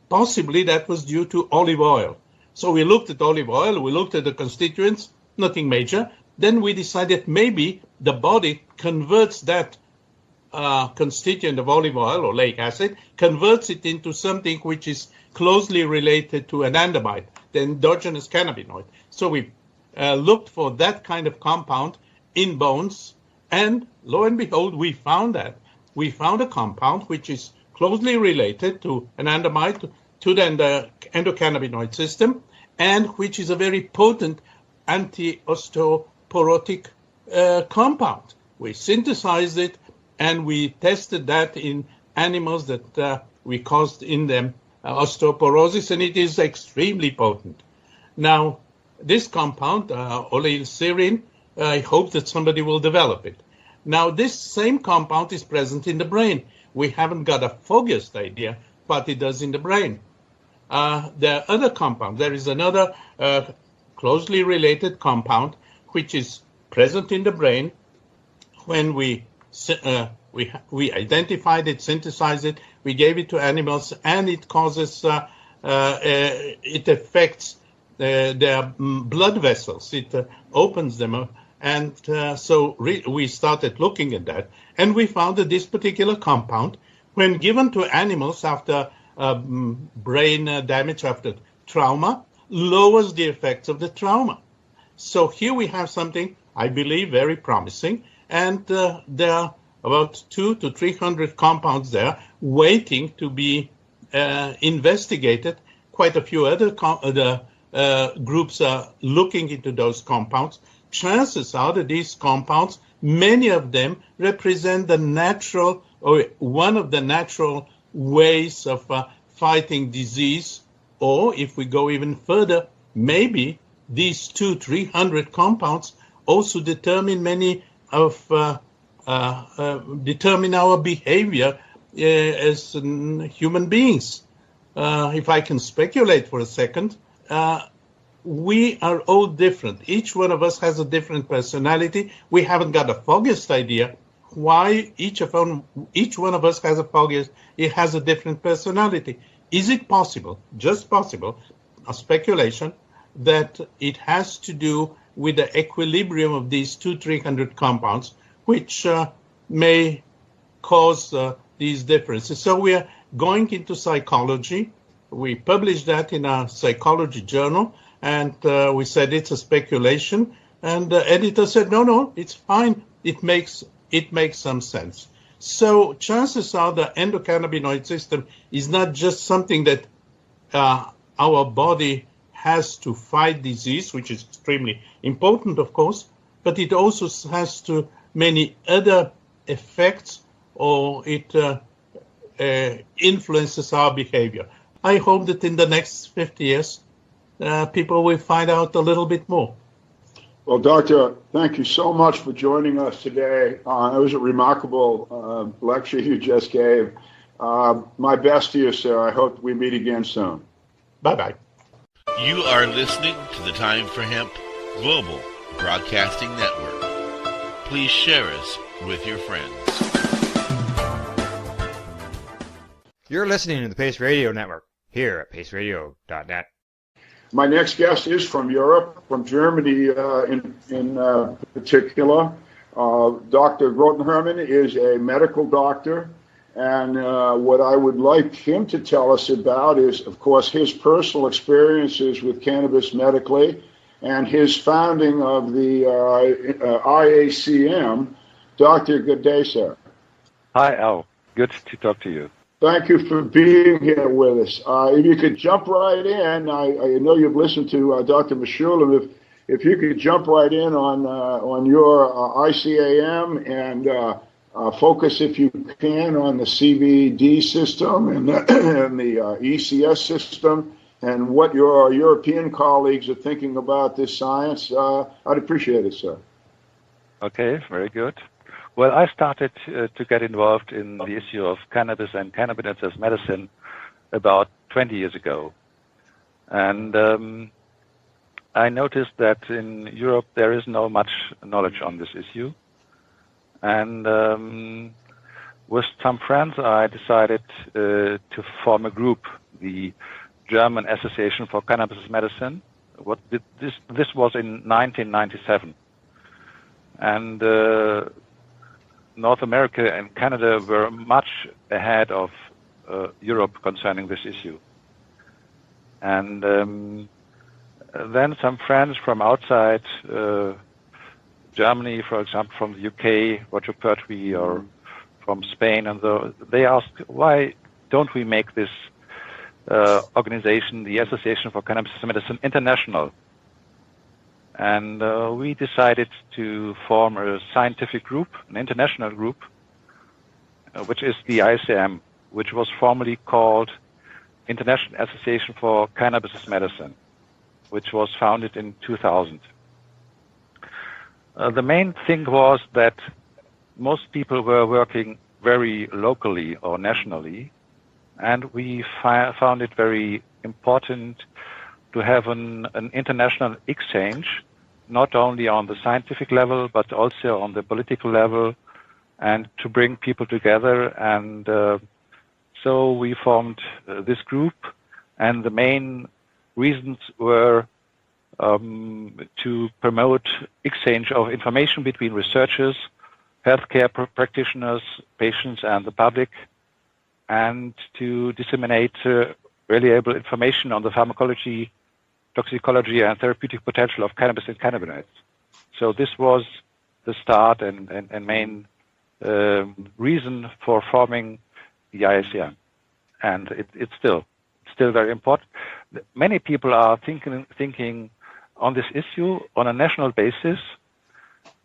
possibly that was due to olive oil. So we looked at olive oil, we looked at the constituents, nothing major. Then we decided maybe the body converts that constituent of olive oil or lactic acid, converts it into something which is closely related to anandamide, the endogenous cannabinoid. So we looked for that kind of compound in bones, and lo and behold, we found that. We found a compound which is closely related to anandamide, to the endocannabinoid system, and which is a very potent anti-osteoporotic compound. We synthesized it, and we tested that in animals that we caused in them osteoporosis, and it is extremely potent. Now, this compound, oleucirine, I hope that somebody will develop it. Now, this same compound is present in the brain. We haven't got a focused idea what it does in the brain. There are other compounds. There is another closely related compound which is present in the brain. When we identified it, synthesized it, we gave it to animals, and it causes, it affects their blood vessels. It opens them up. And so we started looking at that, and we found that this particular compound, when given to animals after brain damage, after trauma, lowers the effects of the trauma. So here we have something, I believe, very promising, and there are about 200 to 300 compounds there waiting to be investigated. Quite a few other groups are looking into those compounds. Chances are that these compounds, many of them represent the natural, or one of the natural ways of fighting disease. Or if we go even further, maybe these 200-300 compounds also determine many of determine our behavior as human beings. If I can speculate for a second, we are all different. Each one of us has a different personality. We haven't got the foggiest idea why each one of us has a different personality. Is it possible, just possible, a speculation, that it has to do with the equilibrium of these 200-300 compounds, which may cause these differences? So we are going into psychology. We published that in a psychology journal, and we said it's a speculation. And the editor said, no, it's fine. It makes some sense. So chances are the endocannabinoid system is not just something that our body has to fight disease, which is extremely important, of course, but it also has to many other effects, or it influences our behavior. I hope that in the next 50 years, people will find out a little bit more. Well, Doctor, thank you so much for joining us today. It was a remarkable lecture you just gave. My best to you, sir. I hope we meet again soon. Bye-bye. You are listening to the Time for Hemp Global Broadcasting Network. Please share us with your friends. You're listening to the Pace Radio Network here at paceradio.net. My next guest is from Europe, from Germany in particular. Dr. Grotenherman is a medical doctor, and what I would like him to tell us about is, of course, his personal experiences with cannabis medically and his founding of the IACM. Dr. good day, sir. Hi, Al. Good to talk to you. Thank you for being here with us. If you could jump right in, I know you've listened to Dr. Mechoulam. If you could jump right in on your ICAM and focus, if you can, on the CBD system and the ECS system and what your European colleagues are thinking about this science, I'd appreciate it, sir. Okay, very good. Well, I started to get involved in the issue of cannabis and cannabinoids as medicine about 20 years ago. And I noticed that in Europe there is no much knowledge on this issue. And with some friends I decided to form a group, the German Association for Cannabis as Medicine. This was in 1997. And North America and Canada were much ahead of Europe concerning this issue. And then some friends from outside Germany, for example, from the UK, Roger Pertwee, or from Spain, and they asked, why don't we make this organization, the Association for Cannabis Medicine, international? And we decided to form a scientific group, an international group, which is the ICM, which was formerly called International Association for Cannabis as Medicine, which was founded in 2000. The main thing was that most people were working very locally or nationally, and we found it very important to have an international exchange, not only on the scientific level, but also on the political level, and to bring people together. And so we formed this group, and the main reasons were to promote exchange of information between researchers, healthcare practitioners, patients, and the public, and to disseminate reliable information on the pharmacology, toxicology, and therapeutic potential of cannabis and cannabinoids. So this was the start and main reason for forming the IACM. And it's still very important. Many people are thinking on this issue on a national basis,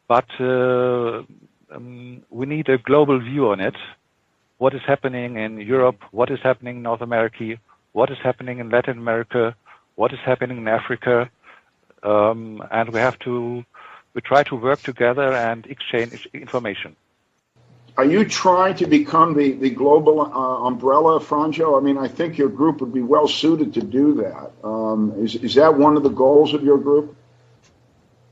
but we need a global view on it. What is happening in Europe? What is happening in North America? What is happening in Latin America? What is happening in Africa? And we try to work together and exchange information. Are you trying to become the global umbrella, Franjo? I mean, I think your group would be well suited to do that. Is that one of the goals of your group?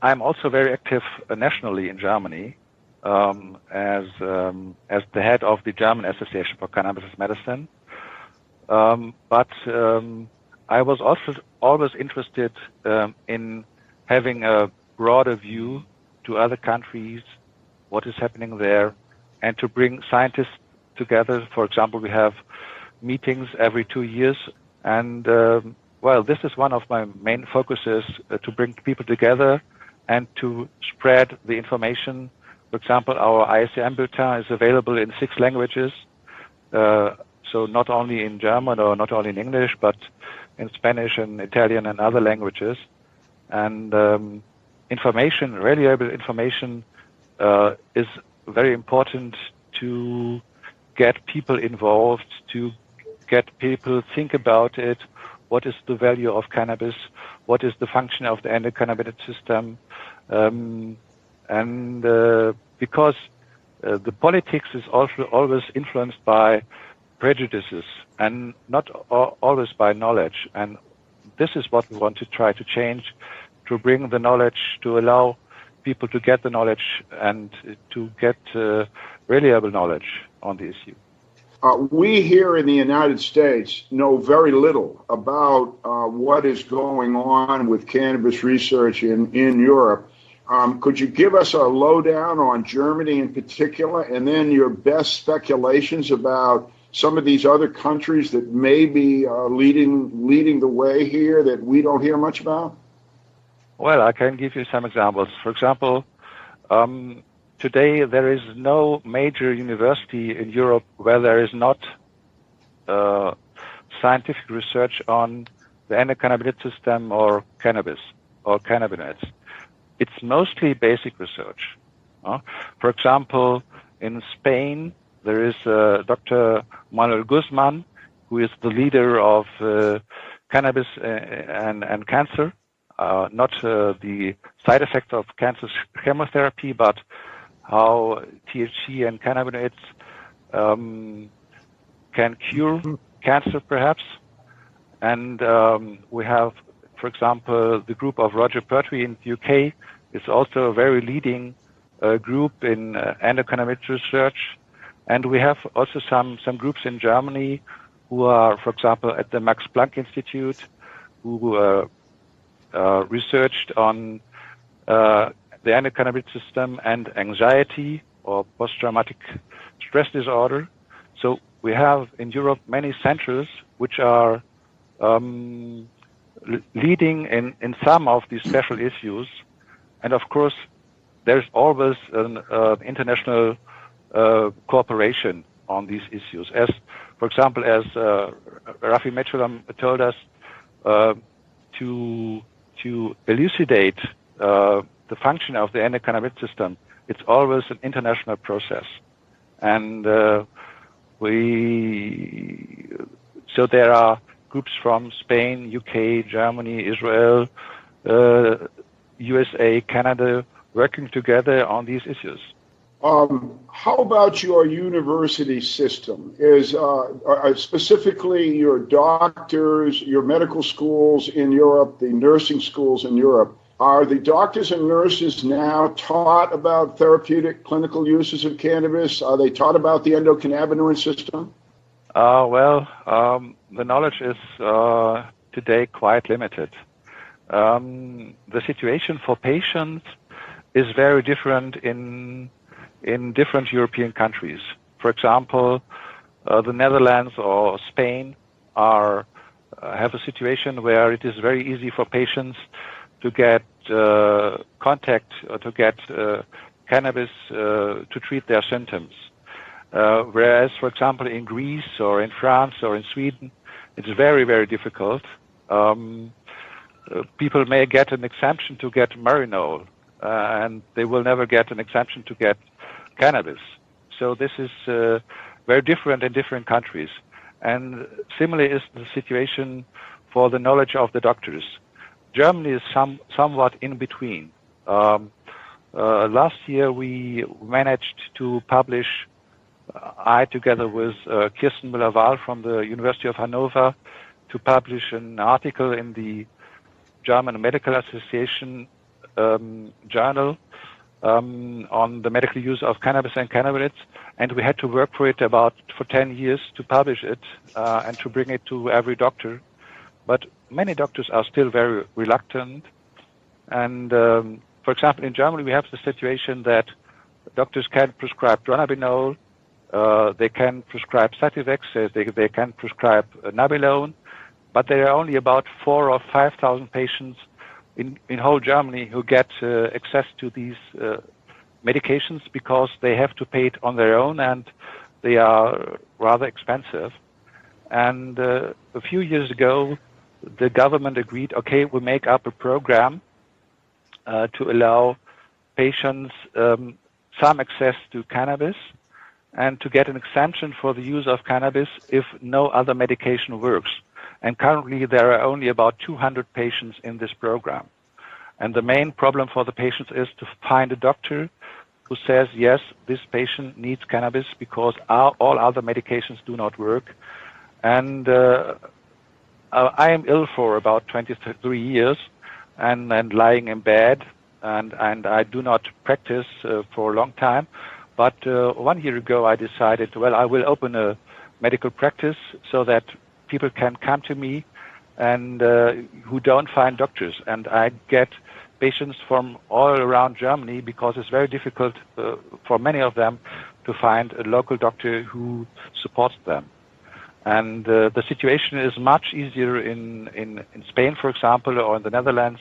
I'm also very active nationally in Germany as the head of the German Association for Cannabis Medicine. But I was also always interested in having a broader view to other countries, what is happening there, and to bring scientists together. For example, we have meetings every 2 years, and this is one of my main focuses, to bring people together and to spread the information. For example, our ISM bulletin is available in 6 languages, so not only in German or not only in English, but in Spanish and Italian and other languages. And reliable information is very important to get people involved, to get people think about it. What is the value of cannabis? What is the function of the endocannabinoid system? Because the politics is also always influenced by prejudices and not always by knowledge. And this is what we want to try to change, to bring the knowledge, to allow people to get the knowledge and to get reliable knowledge on the issue. We here in the United States know very little about what is going on with cannabis research in Europe. Could you give us a lowdown on Germany in particular, and then your best speculations about some of these other countries that may be leading the way here that we don't hear much about? Well, I can give you some examples. For example, today there is no major university in Europe where there is not scientific research on the endocannabinoid system or cannabis or cannabinoids. It's mostly basic research. For example, in Spain, there is Dr. Manuel Guzman, who is the leader of cannabis and cancer. Not the side effects of cancer chemotherapy, but how THC and cannabinoids can cure cancer, perhaps. And we have, for example, the group of Roger Pertwee in the UK is also a very leading group in endocannabinoid research. And we have also some groups in Germany who are, for example, at the Max Planck Institute, who researched on the endocannabinoid system and anxiety or post-traumatic stress disorder. So we have in Europe many centers which are leading in some of these special issues. And of course, there's always an international cooperation on these issues. As, for example, as Raphael Mechoulam told us, to elucidate the function of the endocannabinoid system, it's always an international process. And so there are groups from Spain, UK, Germany, Israel, USA, Canada, working together on these issues. How about your university system? Is specifically your doctors, your medical schools in Europe, the nursing schools in Europe, are the doctors and nurses now taught about therapeutic clinical uses of cannabis? Are they taught about the endocannabinoid system? The knowledge is today quite limited. The situation for patients is very different in different European countries. For example, the Netherlands or Spain have a situation where it is very easy for patients to get contact or to get cannabis to treat their symptoms. Whereas, for example, in Greece or in France or in Sweden, it's very, very difficult. People may get an exemption to get Marinol, and they will never get an exemption to get cannabis. So this is very different in different countries. And similarly is the situation for the knowledge of the doctors. Germany is somewhat in between. Last year we managed to publish I, together with Kirsten Müller-Weil from the University of Hanover, to publish an article in the German Medical Association journal on the medical use of cannabis and cannabinoids, and we had to work for 10 years to publish it and to bring it to every doctor. But many doctors are still very reluctant. And for example, in Germany, we have the situation that doctors can prescribe dronabinol, they can prescribe Sativex, they can prescribe Nabilone, but there are only about 4,000 or 5,000 patients in whole Germany who get access to these medications because they have to pay it on their own and they are rather expensive. And a few years ago, the government agreed, okay, we make up a program to allow patients some access to cannabis and to get an exemption for the use of cannabis if no other medication works. And currently there are only about 200 patients in this program. And the main problem for the patients is to find a doctor who says, yes, this patient needs cannabis because all other medications do not work. And I am ill for about 23 years and lying in bed, and I do not practice for a long time. But 1 year ago I decided, well, I will open a medical practice so that people can come to me and who don't find doctors. And I get patients from all around Germany because it's very difficult for many of them to find a local doctor who supports them. And the situation is much easier in Spain, for example, or in the Netherlands,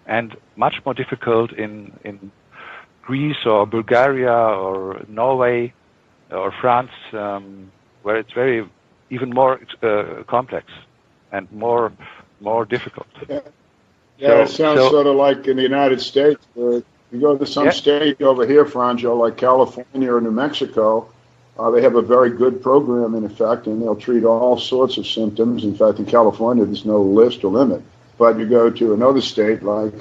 and much more difficult in Greece or Bulgaria or Norway or France, where it's even more complex and more difficult. Yeah, it sounds sort of like in the United States, where you go to some state over here, Franjo, like California or New Mexico, they have a very good program in effect, and they'll treat all sorts of symptoms. In fact, in California, there's no list or limit. But you go to another state like,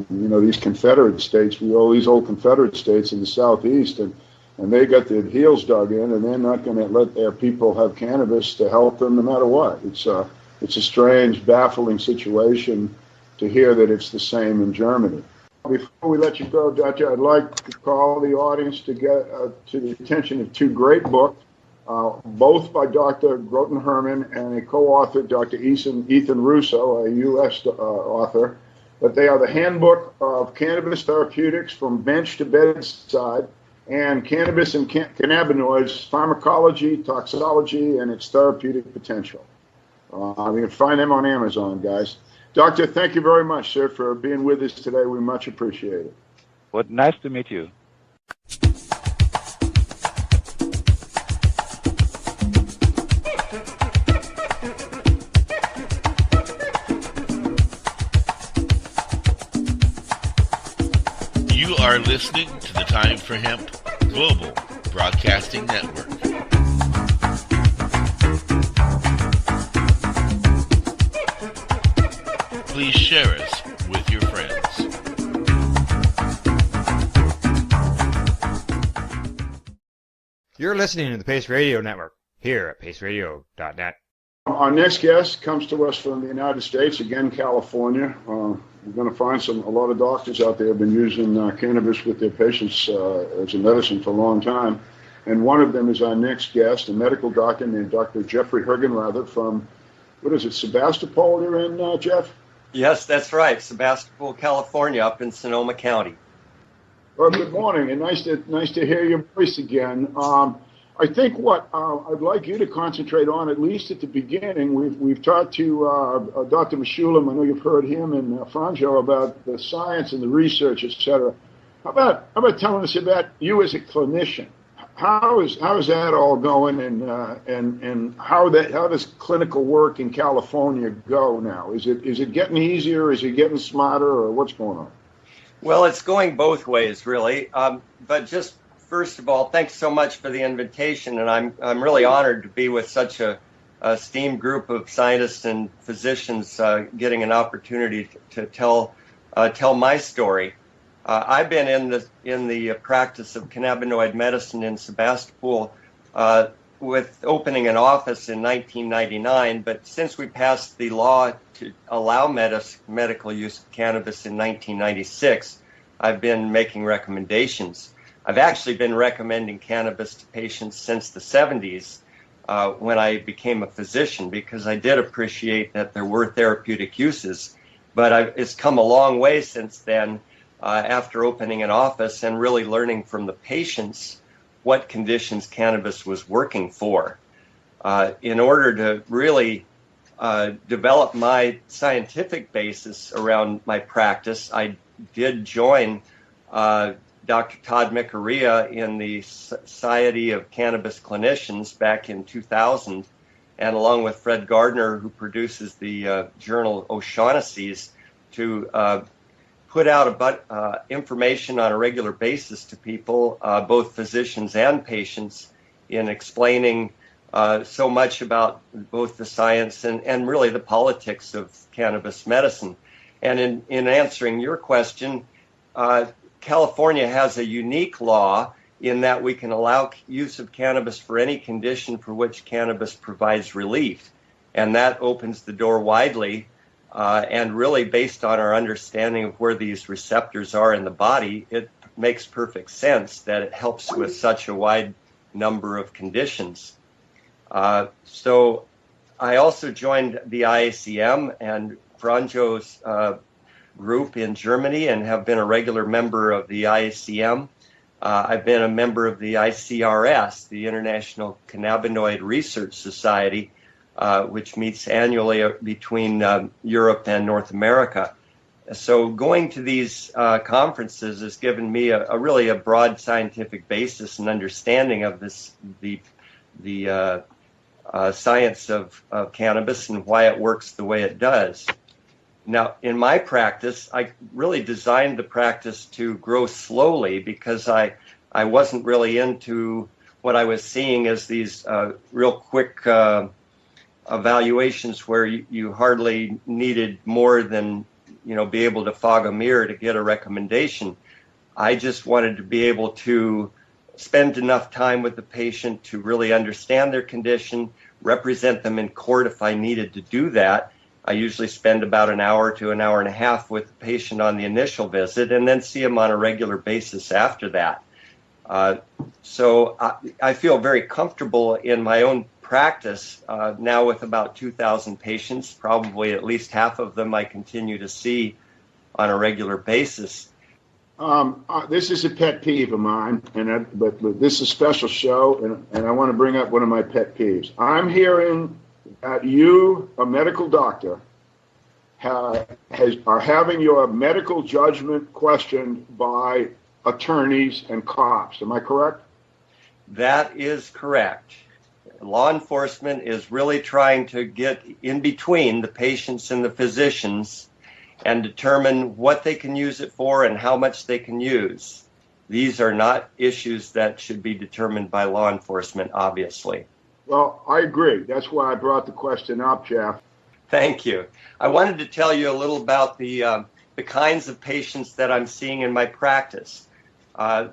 these Confederate states, all these old Confederate states in the Southeast, and they got their heels dug in, and they're not going to let their people have cannabis to help them no matter what. It's a strange, baffling situation to hear that it's the same in Germany. Before we let you go, Doctor, I'd like to call the audience to get to the attention of two great books, both by Dr. Groton Herman and a co-author, Dr. Ethan Russo, a U.S. author. But they are the Handbook of Cannabis Therapeutics from Bench to Bedside, and Cannabis and Cannabinoids, Pharmacology, Toxicology, and its Therapeutic Potential. You can find them on Amazon, guys. Doctor, thank you very much, sir, for being with us today. We much appreciate it. Well, nice to meet you. You are listening to the Time for Hemp Global Broadcasting Network. Please share us with your friends. You're listening to the Pace Radio Network here at paceradio.net. Our next guest comes to us from the United States, again, California. We're going to find a lot of doctors out there have been using cannabis with their patients as a medicine for a long time. And one of them is our next guest, a medical doctor named Dr. Jeffrey Hergenrather from, Sebastopol you're in, Jeff? Yes, that's right. Sebastopol, California, up in Sonoma County. Well, good morning, and nice to hear your voice again. I think what I'd like you to concentrate on, at least at the beginning, we've talked to Dr. Mechoulam. I know you've heard him and Franjo about the science and the research, etc. How about telling us about you as a clinician? How is that all going, and how does clinical work in California go now? Is it getting easier? Is it getting smarter, or what's going on? Well, it's going both ways, really. But just first of all, thanks so much for the invitation, and I'm really honored to be with such a esteemed group of scientists and physicians, getting an opportunity to tell my story. I've been in the practice of cannabinoid medicine in Sebastopol with opening an office in 1999, but since we passed the law to allow medical use of cannabis in 1996, I've been making recommendations. I've actually been recommending cannabis to patients since the 70s when I became a physician, because I did appreciate that there were therapeutic uses. But it's come a long way since then after opening an office and really learning from the patients what conditions cannabis was working for. In order to really develop my scientific basis around my practice, I did join Dr. Todd Micarea in the Society of Cannabis Clinicians back in 2000, and along with Fred Gardner, who produces the journal O'Shaughnessy's, to put out information on a regular basis to people, both physicians and patients, in explaining so much about both the science and really the politics of cannabis medicine. And in answering your question, California has a unique law in that we can allow use of cannabis for any condition for which cannabis provides relief. And that opens the door widely. And really, based on our understanding of where these receptors are in the body, it makes perfect sense that it helps with such a wide number of conditions. So I also joined the IACM and Franjo's group in Germany and have been a regular member of the IACM. I've been a member of the ICRS, the International Cannabinoid Research Society, which meets annually between Europe and North America. So going to these conferences has given me a really broad scientific basis and understanding of the science of cannabis and why it works the way it does. Now, in my practice, I really designed the practice to grow slowly because I wasn't really into what I was seeing as these real quick evaluations where you hardly needed more than, be able to fog a mirror to get a recommendation. I just wanted to be able to spend enough time with the patient to really understand their condition, represent them in court if I needed to do that. I usually spend about an hour to an hour and a half with the patient on the initial visit and then see them on a regular basis after that. So I feel very comfortable in my own practice now with about 2,000 patients, probably at least half of them I continue to see on a regular basis. This is a pet peeve of mine, but this is a special show, and I want to bring up one of my pet peeves. I'm hearing that you, a medical doctor, are having your medical judgment questioned by attorneys and cops. Am I correct? That is correct. Law enforcement is really trying to get in between the patients and the physicians and determine what they can use it for and how much they can use. These are not issues that should be determined by law enforcement, obviously. Well, I agree. That's why I brought the question up, Jeff. Thank you. I wanted to tell you a little about the kinds of patients that I'm seeing in my practice.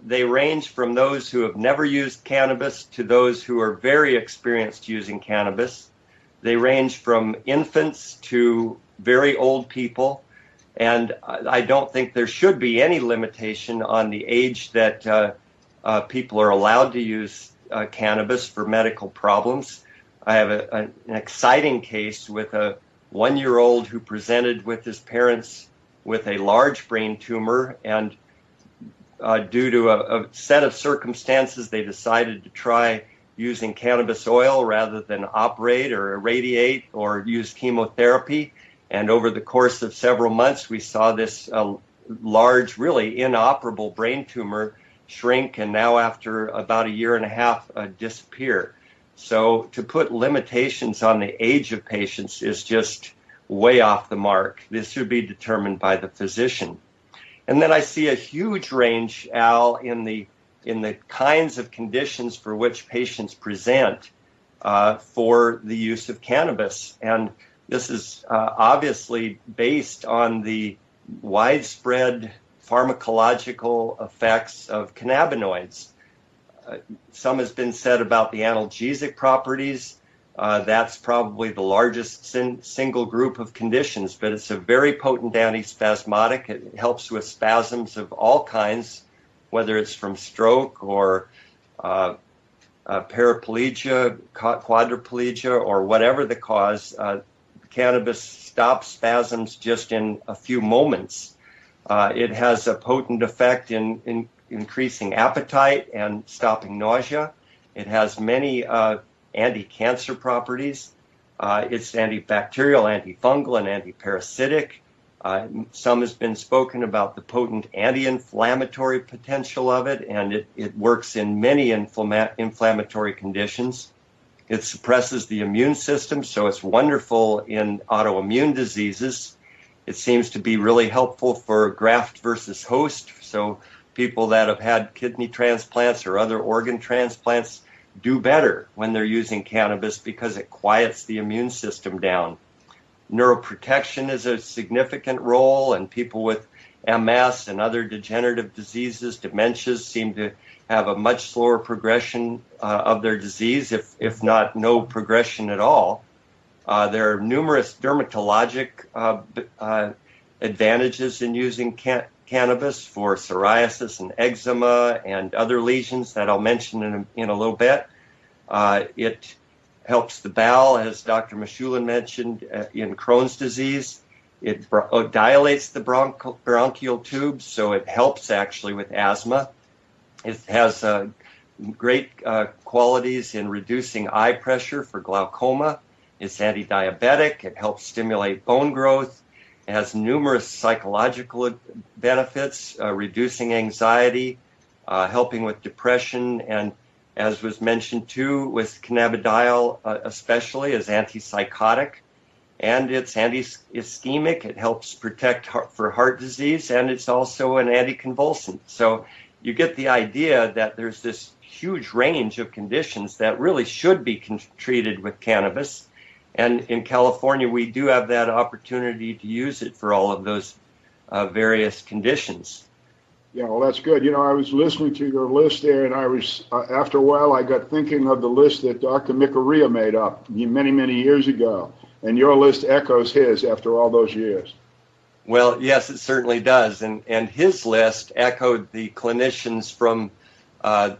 They range from those who have never used cannabis to those who are very experienced using cannabis. They range from infants to very old people. And I don't think there should be any limitation on the age that people are allowed to use cannabis for medical problems. I have an exciting case with a 1-year-old who presented with his parents with a large brain tumor, and due to a set of circumstances, they decided to try using cannabis oil rather than operate or irradiate or use chemotherapy. And over the course of several months, we saw this large, really inoperable brain tumor shrink, and now after about a year and a half, disappear. So to put limitations on the age of patients is just way off the mark. This should be determined by the physician. And then I see a huge range, Al, in the kinds of conditions for which patients present for the use of cannabis. And this is obviously based on the widespread pharmacological effects of cannabinoids. Some has been said about the analgesic properties. That's probably the largest single group of conditions, but it's a very potent antispasmodic. It helps with spasms of all kinds, whether it's from stroke or paraplegia, quadriplegia, or whatever the cause. Cannabis stops spasms just in a few moments. It has a potent effect in increasing appetite and stopping nausea. It has many anti-cancer properties. It's antibacterial, antifungal, and antiparasitic. Some has been spoken about the potent anti-inflammatory potential of it, and it works in many inflammatory conditions. It suppresses the immune system, so it's wonderful in autoimmune diseases. It seems to be really helpful for graft versus host, so people that have had kidney transplants or other organ transplants do better when they're using cannabis because it quiets the immune system down. Neuroprotection is a significant role, and people with MS and other degenerative diseases, dementias, seem to have a much slower progression of their disease, if not no progression at all. There are numerous dermatologic advantages in using cannabis for psoriasis and eczema and other lesions that I'll mention in a little bit. It helps the bowel, as Dr. Mechoulam mentioned, in Crohn's disease. It dilates the bronchial tubes, so it helps actually with asthma. It has great qualities in reducing eye pressure for glaucoma. It's anti-diabetic. It helps stimulate bone growth. It has numerous psychological benefits, reducing anxiety, helping with depression, and as was mentioned too, with cannabidiol especially, as antipsychotic. And it's anti-ischemic. It helps protect for heart disease, and it's also an anticonvulsant. So you get the idea that there's this huge range of conditions that really should be treated with cannabis. And in California, we do have that opportunity to use it for all of those various conditions. Yeah, well, that's good. You know, I was listening to your list there, and I was, after a while, I got thinking of the list that Dr. Mechoulam made up many, many years ago. And your list echoes his after all those years. Well, yes, it certainly does. And his list echoed the clinicians from the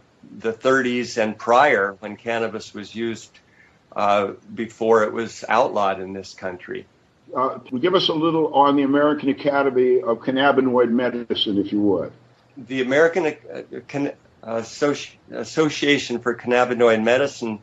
30s and prior, when cannabis was used before it was outlawed in this country. Give us a little on the American Academy of Cannabinoid Medicine, if you would. The American Association for Cannabinoid Medicine,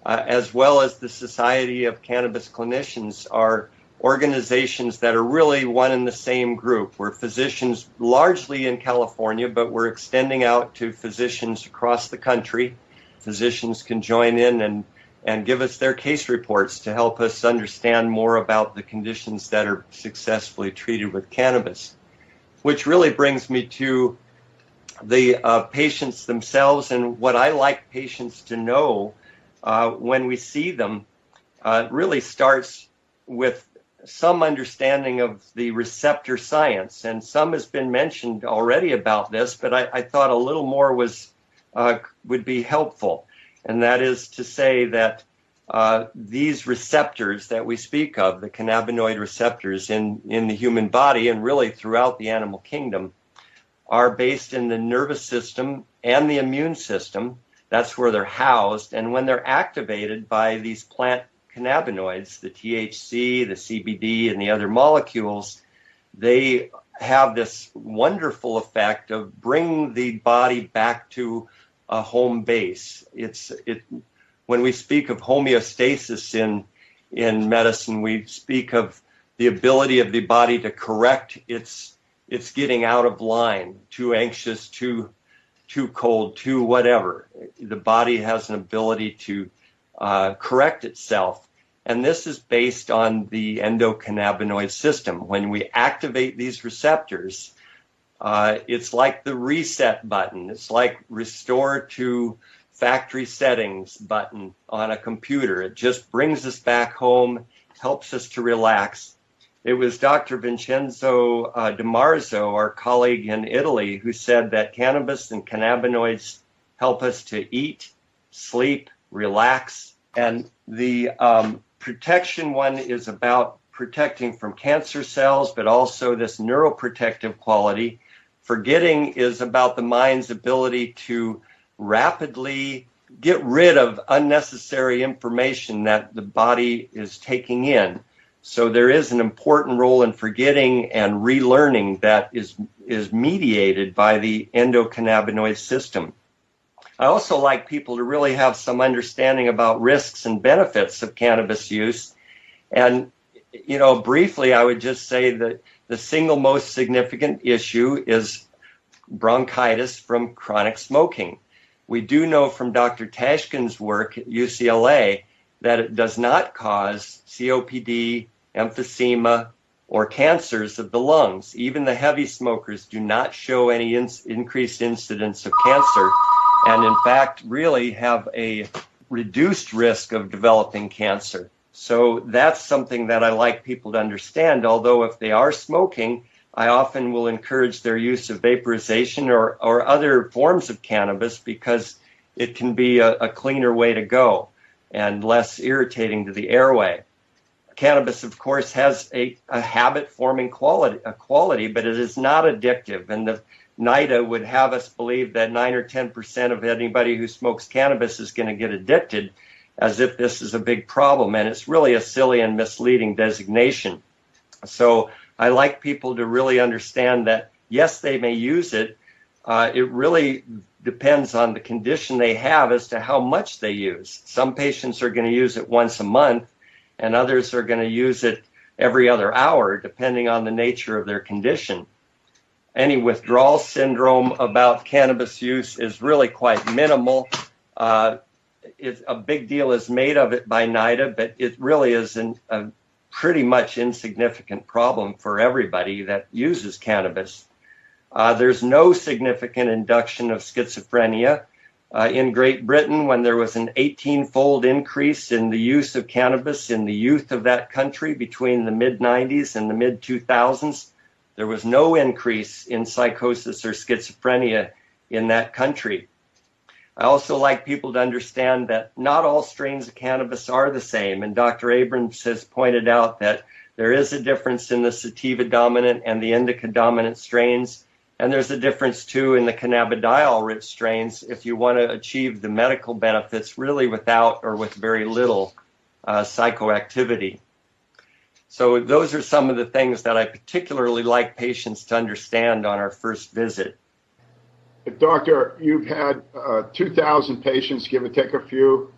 as well as the Society of Cannabis Clinicians, are organizations that are really one and the same group. We're physicians largely in California, but we're extending out to physicians across the country. Physicians can join in and give us their case reports to help us understand more about the conditions that are successfully treated with cannabis. Which really brings me to the patients themselves, and what I like patients to know when we see them really starts with some understanding of the receptor science. And some has been mentioned already about this, but I thought a little more would be helpful. And that is to say that these receptors that we speak of, the cannabinoid receptors in the human body and really throughout the animal kingdom, are based in the nervous system and the immune system. That's where they're housed. And when they're activated by these plant cannabinoids, the THC, the CBD, and the other molecules, they have this wonderful effect of bringing the body back to a home base. When we speak of homeostasis in medicine, we speak of the ability of the body to correct its getting out of line, too anxious, too cold, too whatever. The body has an ability to correct itself. And this is based on the endocannabinoid system. When we activate these receptors, it's like the reset button. It's like restore to factory settings button on a computer. It just brings us back home, helps us to relax. It was Dr. Vincenzo Di Marzo, our colleague in Italy, who said that cannabis and cannabinoids help us to eat, sleep, relax. And the protection one is about protecting from cancer cells, but also this neuroprotective quality. Forgetting is about the mind's ability to rapidly get rid of unnecessary information that the body is taking in. So there is an important role in forgetting and relearning that is mediated by the endocannabinoid system. I also like people to really have some understanding about risks and benefits of cannabis use. And, briefly, I would just say that the single most significant issue is bronchitis from chronic smoking. We do know from Dr. Tashkin's work at UCLA that it does not cause COPD, emphysema, or cancers of the lungs. Even the heavy smokers do not show any increased incidence of cancer, and in fact really have a reduced risk of developing cancer. So that's something that I like people to understand, although if they are smoking, I often will encourage their use of vaporization or other forms of cannabis because it can be a cleaner way to go and less irritating to the airway. Cannabis, of course, has a habit-forming quality, but it is not addictive. And the NIDA would have us believe that 9 or 10% of anybody who smokes cannabis is going to get addicted, as if this is a big problem. And it's really a silly and misleading designation. So I like people to really understand that, yes, they may use it. It really depends on the condition they have as to how much they use. Some patients are going to use it once a month, and others are going to use it every other hour, depending on the nature of their condition. Any withdrawal syndrome about cannabis use is really quite minimal. A big deal is made of it by NIDA, but it really is a pretty much insignificant problem for everybody that uses cannabis. There's no significant induction of schizophrenia. In Great Britain, when there was an 18-fold increase in the use of cannabis in the youth of that country between the mid-90s and the mid-2000s, there was no increase in psychosis or schizophrenia in that country. I also like people to understand that not all strains of cannabis are the same, and Dr. Abrams has pointed out that there is a difference in the sativa-dominant and the indica-dominant strains, and there's a difference, too, in the cannabidiol-rich strains if you want to achieve the medical benefits really without or with very little psychoactivity. So those are some of the things that I particularly like patients to understand on our first visit. Doctor, you've had 2,000 patients, give or take a few.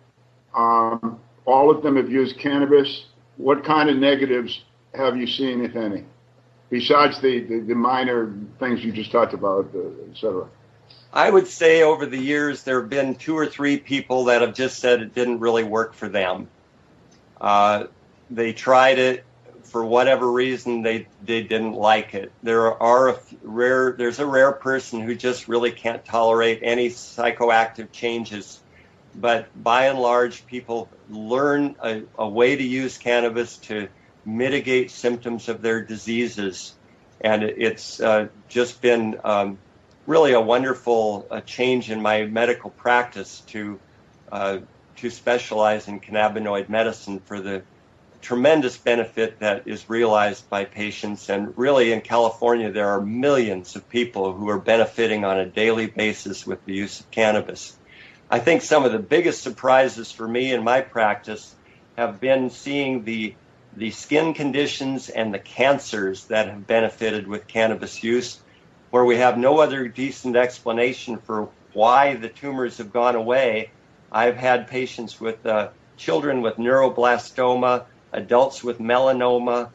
All of them have used cannabis. What kind of negatives have you seen, if any, besides the minor things you just talked about, et cetera? I would say over the years there have been 2 or 3 people that have just said it didn't really work for them. They tried it. For whatever reason, they didn't like it. There's a rare person who just really can't tolerate any psychoactive changes. But by and large, people learn a way to use cannabis to mitigate symptoms of their diseases. And it's just been really a wonderful change in my medical practice to specialize in cannabinoid medicine for the tremendous benefit that is realized by patients. And really in California, there are millions of people who are benefiting on a daily basis with the use of cannabis. I think some of the biggest surprises for me in my practice have been seeing the skin conditions and the cancers that have benefited with cannabis use, where we have no other decent explanation for why the tumors have gone away. I've had patients with children with neuroblastoma, adults with melanoma,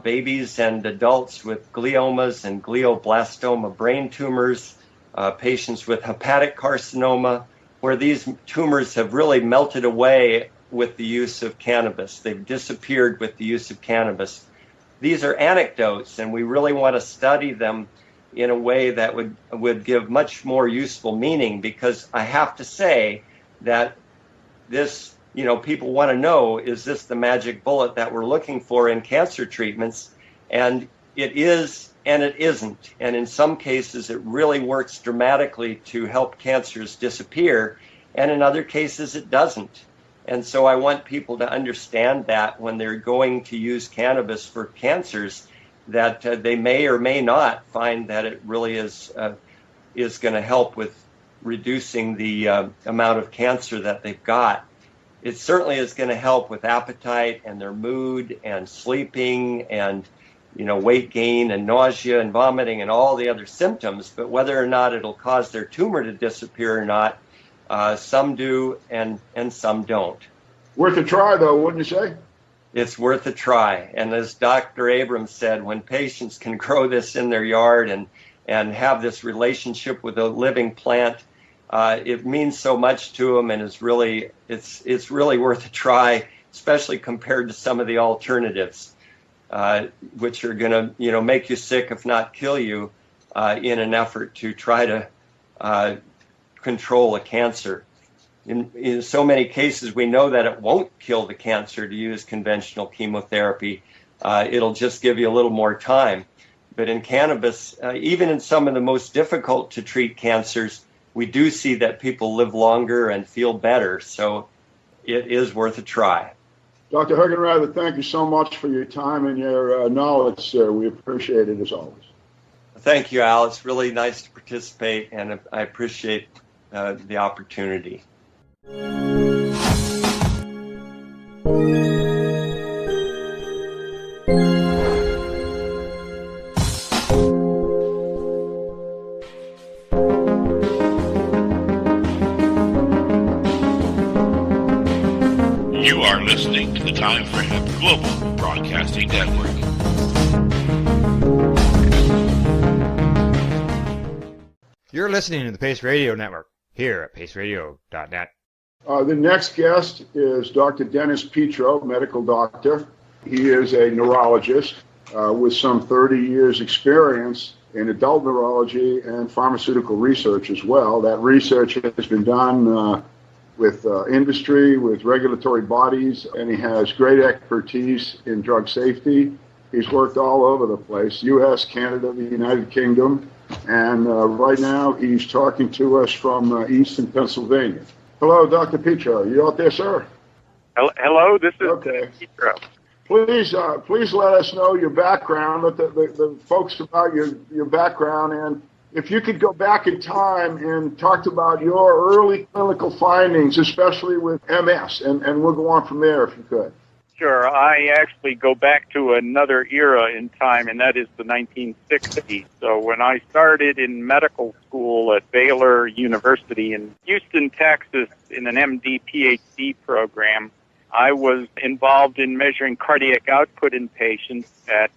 babies and adults with gliomas and glioblastoma brain tumors, patients with hepatic carcinoma, where these tumors have really melted away with the use of cannabis. They've disappeared with the use of cannabis. These are anecdotes, and we really want to study them in a way that would give much more useful meaning, because I have to say that this, people want to know, is this the magic bullet that we're looking for in cancer treatments? And it is and it isn't. And in some cases, it really works dramatically to help cancers disappear, and in other cases, it doesn't. And so I want people to understand that when they're going to use cannabis for cancers, that they may or may not find that it really is going to help with reducing the amount of cancer that they've got. It certainly is going to help with appetite and their mood and sleeping and weight gain and nausea and vomiting and all the other symptoms. But whether or not it'll cause their tumor to disappear or not, some do and some don't. Worth a try, though, wouldn't you say? It's worth a try. And as Dr. Abrams said, when patients can grow this in their yard and have this relationship with a living plant, it means so much to them, and it's really worth a try, especially compared to some of the alternatives, which are going to make you sick, if not kill you, in an effort to try to control a cancer. In so many cases, we know that it won't kill the cancer to use conventional chemotherapy. It'll just give you a little more time. But in cannabis, even in some of the most difficult to treat cancers, we do see that people live longer and feel better. So it is worth a try. Dr. Hergenrather, thank you so much for your time and your knowledge, sir. We appreciate it as always. Thank you, Al. It's really nice to participate, and I appreciate the opportunity. You are listening to the Time for Hemp Global Broadcasting Network. You're listening to the Pace Radio Network here at paceradio.net. The next guest is Dr. Denis Petro, medical doctor. He is a neurologist with some 30 years experience in adult neurology and pharmaceutical research as well. That research has been done with industry, with regulatory bodies, and he has great expertise in drug safety. He's worked all over the place, U.S., Canada, the United Kingdom, and right now he's talking to us from Eastern Pennsylvania. Hello, Dr. Petro. You out there, sir? Hello, this is Petro. Please let us know your background, let the folks about your background, and if you could go back in time and talk about your early clinical findings, especially with MS, and we'll go on from there if you could. Sure. I actually go back to another era in time, and that is the 1960s. So when I started in medical school at Baylor University in Houston, Texas, in an MD PhD program, I was involved in measuring cardiac output in patients at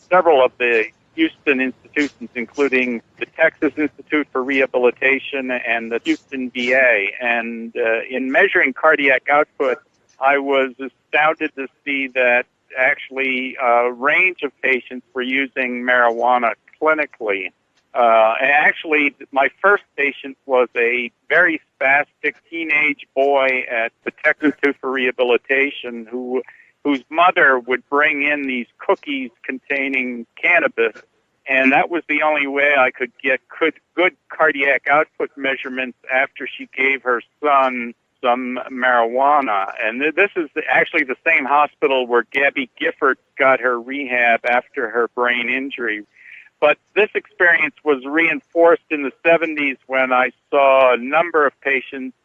several of the Houston institutions, including the Texas Institute for Rehabilitation and the Houston VA. And in measuring cardiac output, I was astounded to see that actually a range of patients were using marijuana clinically. Actually, my first patient was a very spastic teenage boy at the Texas Institute for Rehabilitation whose mother would bring in these cookies containing cannabis, and that was the only way I could get good cardiac output measurements after she gave her son some marijuana. And this is actually the same hospital where Gabby Gifford got her rehab after her brain injury. But this experience was reinforced in the 70s when I saw a number of patients,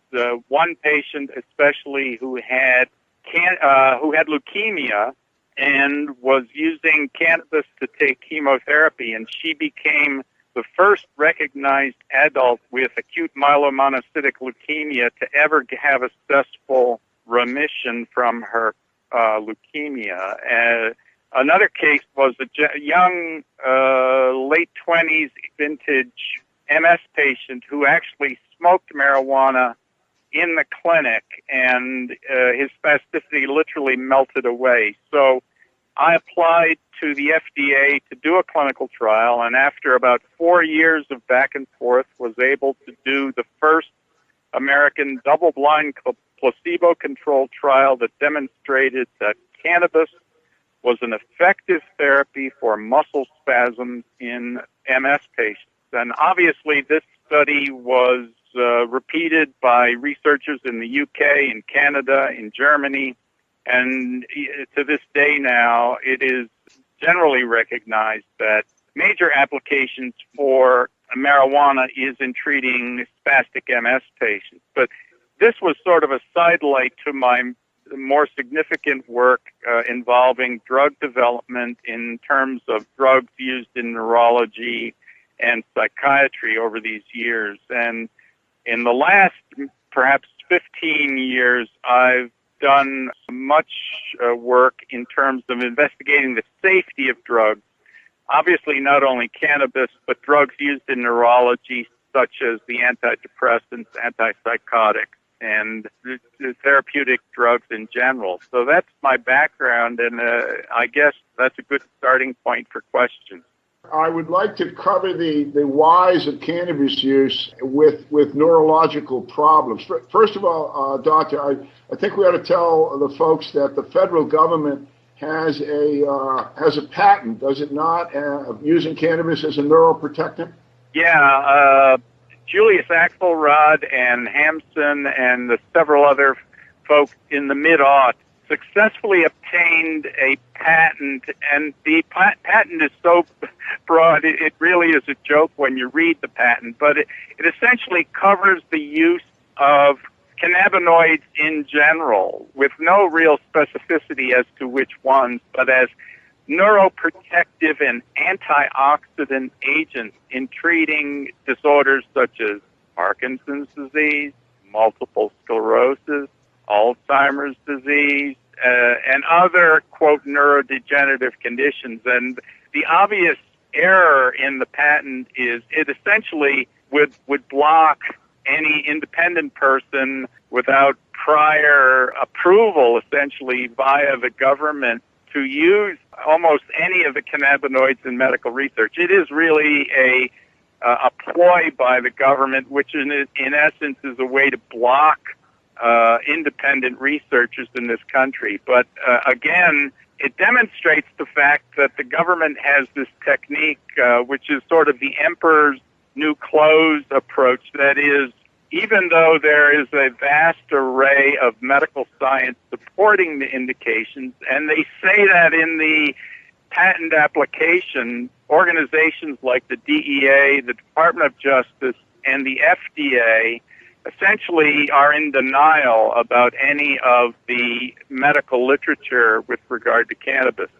one patient especially who had leukemia and was using cannabis to take chemotherapy, and she became the first recognized adult with acute myelomonocytic leukemia to ever have a successful remission from her leukemia. Another case was a young, late 20s vintage MS patient who actually smoked marijuana in the clinic, and his spasticity literally melted away. So I applied to the FDA to do a clinical trial, and after about 4 years of back and forth, was able to do the first American double-blind placebo-controlled trial that demonstrated that cannabis was an effective therapy for muscle spasms in MS patients. And obviously this study was repeated by researchers in the UK, in Canada, in Germany, and to this day now it is generally recognized that major applications for marijuana is in treating spastic MS patients. But this was sort of a sidelight to my more significant work involving drug development in terms of drugs used in neurology and psychiatry over these years. And in the last perhaps 15 years, I've done much work in terms of investigating the safety of drugs. Obviously, not only cannabis, but drugs used in neurology, such as the antidepressants, antipsychotics, and the therapeutic drugs in general. So that's my background, and I guess that's a good starting point for questions. I would like to cover the whys of cannabis use with neurological problems. First of all, Doctor, I think we ought to tell the folks that the federal government has a patent, does it not, using cannabis as a neuroprotectant? Yeah, Julius Axelrod and Hampson and several other folks in the mid-aughts successfully obtained a patent, and the patent is so broad, it really is a joke when you read the patent, but it essentially covers the use of cannabinoids in general, with no real specificity as to which ones, but as neuroprotective and antioxidant agents in treating disorders such as Parkinson's disease, multiple sclerosis, Alzheimer's disease, and other, quote, neurodegenerative conditions. And the obvious error in the patent is it essentially would block any independent person without prior approval, essentially, via the government to use almost any of the cannabinoids in medical research. It is really a ploy by the government, which in essence is a way to block independent researchers in this country. But again, it demonstrates the fact that the government has this technique, which is sort of the emperor's new clothes approach. That is, even though there is a vast array of medical science supporting the indications, and they say that in the patent application, organizations like the DEA, the Department of Justice, and the FDA essentially are in denial about any of the medical literature with regard to cannabis.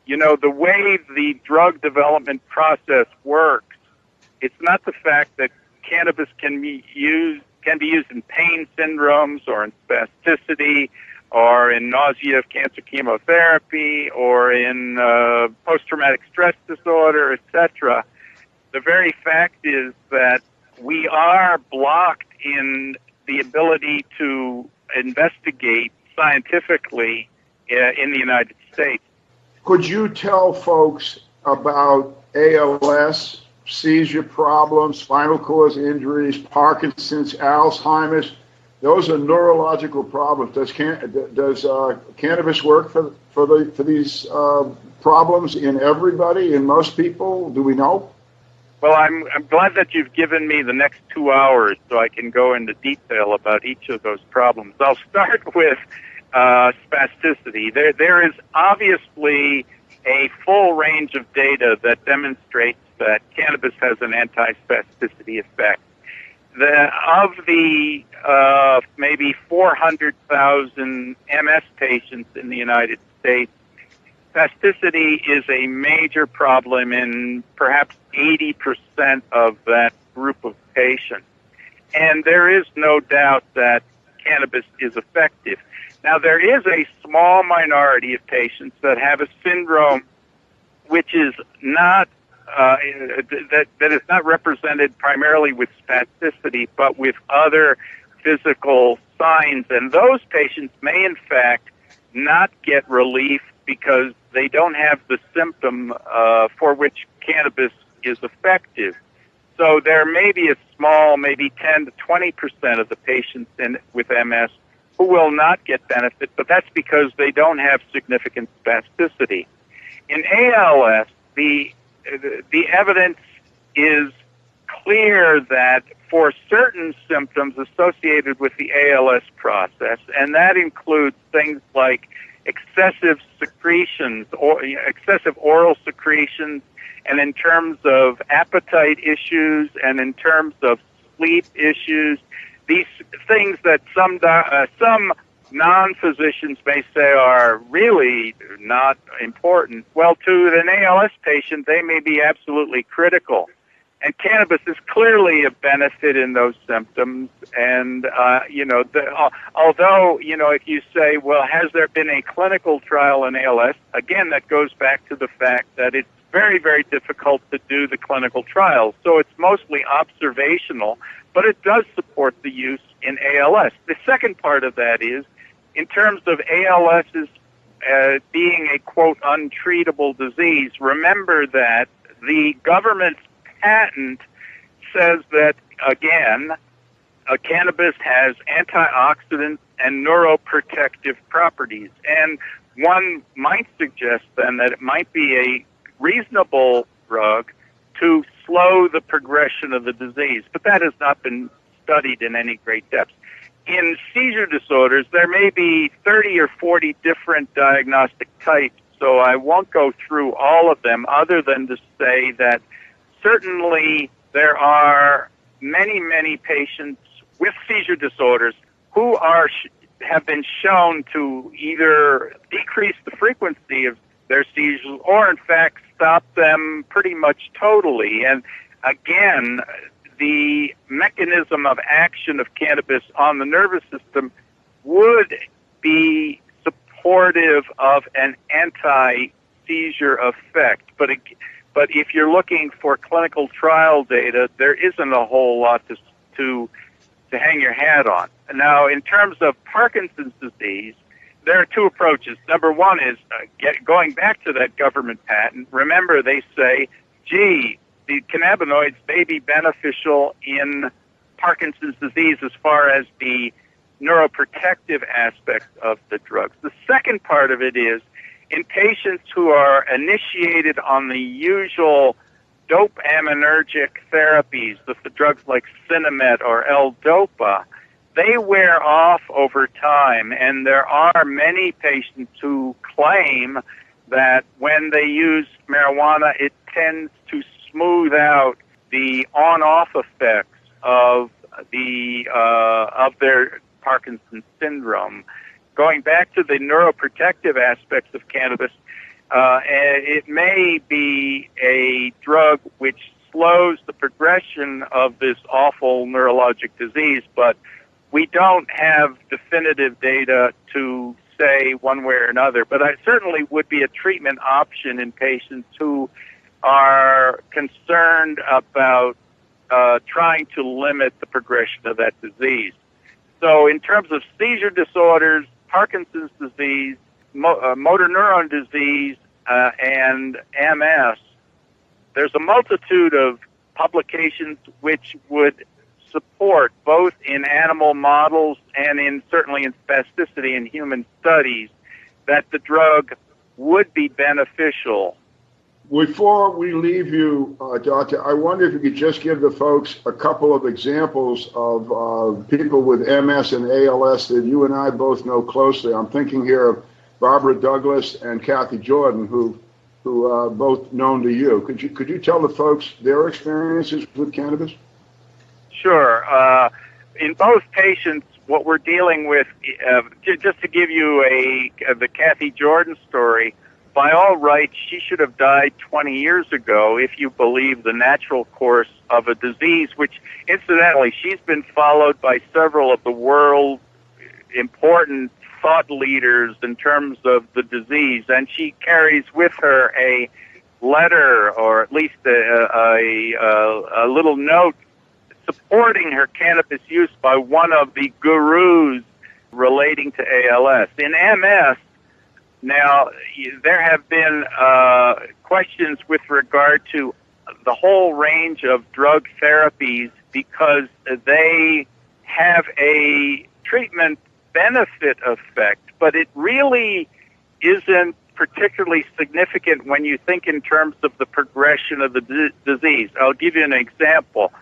You know, the way the drug development process works, it's not the fact that cannabis can be used in pain syndromes or in spasticity or in nausea of cancer chemotherapy or in post-traumatic stress disorder, etc. The very fact is that we are blocked in the ability to investigate scientifically in the United States. Could you tell folks about ALS, seizure problems, spinal cord injuries, Parkinson's, Alzheimer's? Those are neurological problems. Does cannabis work for these problems in everybody, in most people? Do we know? Well, I'm glad that you've given me the next 2 hours so I can go into detail about each of those problems. I'll start with spasticity. There is obviously a full range of data that demonstrates that cannabis has an anti-spasticity effect. Of the maybe 400,000 MS patients in the United States, spasticity is a major problem in perhaps 80% of that group of patients. And there is no doubt that cannabis is effective. Now, there is a small minority of patients that have a syndrome which is not that is not represented primarily with spasticity, but with other physical signs. And those patients may, in fact, not get relief because they don't have the symptom for which cannabis is effective. So there may be a small, maybe 10 to 20% of the patients with MS who will not get benefit, but that's because they don't have significant spasticity. In ALS, the evidence is clear that for certain symptoms associated with the ALS process, and that includes things like excessive secretions or excessive oral secretions, and in terms of appetite issues, and in terms of sleep issues, these things that some non-physicians may say are really not important. Well, to an ALS patient, they may be absolutely critical. And cannabis is clearly a benefit in those symptoms. And, although, if you say, well, has there been a clinical trial in ALS? Again, that goes back to the fact that it's very, very difficult to do the clinical trials. So it's mostly observational, but it does support the use in ALS. The second part of that is, in terms of ALS's being a, quote, untreatable disease, remember that the government's patent says that, again, cannabis has antioxidant and neuroprotective properties. And one might suggest then that it might be a reasonable drug to slow the progression of the disease, but that has not been studied in any great depth. In seizure disorders, there may be 30 or 40 different diagnostic types, so I won't go through all of them other than to say that certainly there are many, many patients with seizure disorders who have been shown to either decrease the frequency of their seizures or, in fact, stop them pretty much totally. And again, the mechanism of action of cannabis on the nervous system would be supportive of an anti-seizure effect. But if you're looking for clinical trial data, there isn't a whole lot to hang your hat on. Now, in terms of Parkinson's disease, there are two approaches. Number one is going back to that government patent. Remember, they say, gee, the cannabinoids may be beneficial in Parkinson's disease as far as the neuroprotective aspect of the drugs. The second part of it is, in patients who are initiated on the usual dopaminergic therapies, the drugs like Sinemet or L-Dopa, they wear off over time, and there are many patients who claim that when they use marijuana, it tends to smooth out the on-off effects of their Parkinson's syndrome. Going back to the neuroprotective aspects of cannabis, it may be a drug which slows the progression of this awful neurologic disease, but we don't have definitive data to say one way or another. But it certainly would be a treatment option in patients who are concerned about trying to limit the progression of that disease. So in terms of seizure disorders, Parkinson's disease, motor neuron disease, and MS, there's a multitude of publications which would support, both in animal models and certainly in spasticity in human studies, that the drug would be beneficial. Before we leave you, Doctor, I wonder if you could just give the folks a couple of examples of people with MS and ALS that you and I both know closely. I'm thinking here of Barbara Douglas and Kathy Jordan, who are both known to you. Could you tell the folks their experiences with cannabis? Sure. In both patients, what we're dealing with, just to give you the Kathy Jordan story, by all rights, she should have died 20 years ago if you believe the natural course of a disease, which, incidentally, she's been followed by several of the world's important thought leaders in terms of the disease, and she carries with her a letter, or at least a little note supporting her cannabis use by one of the gurus relating to ALS. In MS, now, there have been questions with regard to the whole range of drug therapies because they have a treatment benefit effect, but it really isn't particularly significant when you think in terms of the progression of the disease. I'll give you an example.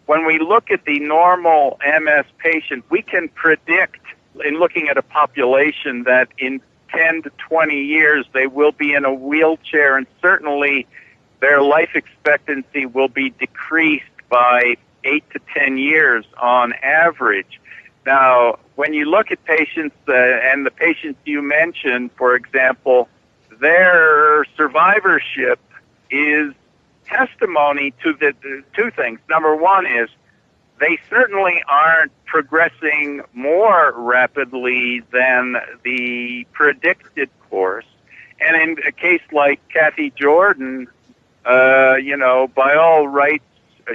When we look at the normal MS patient, we can predict, in looking at a population, that in 10 to 20 years they will be in a wheelchair, and certainly their life expectancy will be decreased by 8 to 10 years on average. Now, when you look at patients, and the patients you mentioned, for example, their survivorship is testimony to the two things. Number one is they certainly aren't progressing more rapidly than the predicted course. And in a case like Kathy Jordan, by all rights,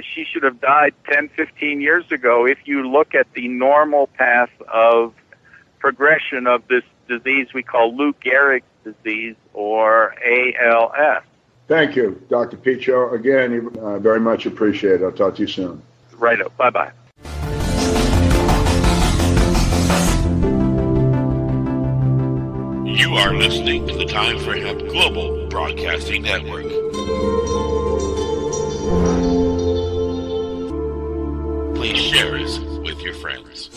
she should have died 10, 15 years ago if you look at the normal path of progression of this disease we call Lou Gehrig's disease, or ALS. Thank you, Dr. Petro. Again, very much appreciated. I'll talk to you soon. Righto. Bye-bye. You are listening to the Time for Hemp Global Broadcasting Network. Please share us with your friends.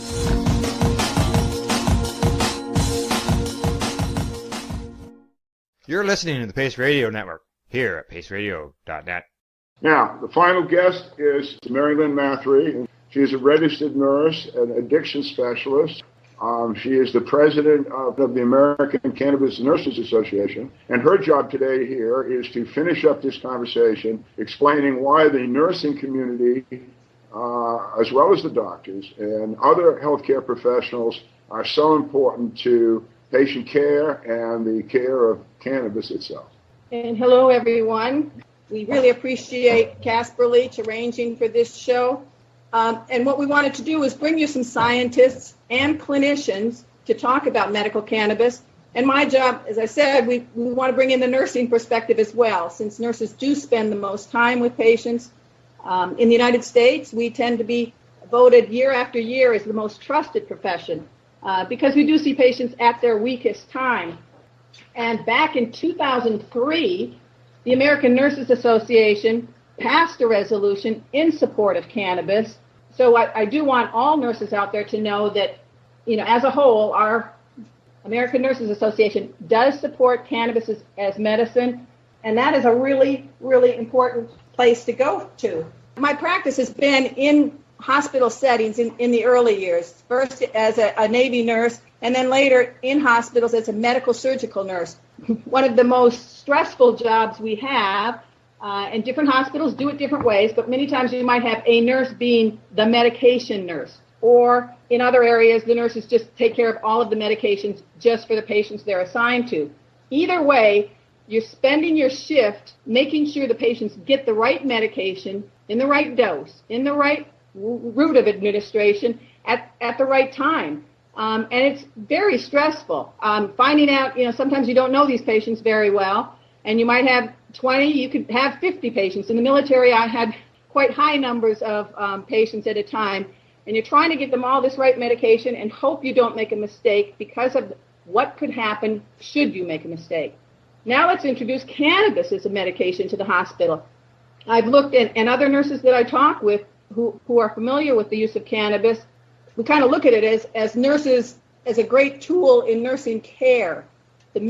You're listening to the Pace Radio Network here at paceradio.net. Now, the final guest is Mary Lynn Mathre. She is a registered nurse and addiction specialist. She is the president of the American Cannabis Nurses Association, and her job today here is to finish up this conversation explaining why the nursing community, as well as the doctors and other healthcare professionals, are so important to patient care and the care of cannabis itself. And hello, everyone. We really appreciate Casper Leitch arranging for this show. And what we wanted to do is bring you some scientists and clinicians to talk about medical cannabis. And my job, as I said, we want to bring in the nursing perspective as well, since nurses do spend the most time with patients. In the United States, we tend to be voted year after year as the most trusted profession because we do see patients at their weakest time. And back in 2003, the American Nurses Association passed a resolution in support of cannabis. So I do want all nurses out there to know that, as a whole, our American Nurses Association does support cannabis as medicine, and that is a really, really important place to go to. My practice has been in hospital settings in the early years, first as a Navy nurse, and then later in hospitals as a medical surgical nurse. One of the most stressful jobs we have, and different hospitals do it different ways, but many times you might have a nurse being the medication nurse, or in other areas, the nurses just take care of all of the medications just for the patients they're assigned to. Either way, you're spending your shift making sure the patients get the right medication in the right dose, in the right route of administration at the right time. And it's very stressful. Finding out, sometimes you don't know these patients very well, and you might have 20, you could have 50 patients. In the military, I had quite high numbers of patients at a time, and you're trying to give them all this right medication and hope you don't make a mistake because of what could happen should you make a mistake. Now let's introduce cannabis as a medication to the hospital. I've looked at, and other nurses that I talk with who are familiar with the use of cannabis, we kind of look at it as nurses as a great tool in nursing care. The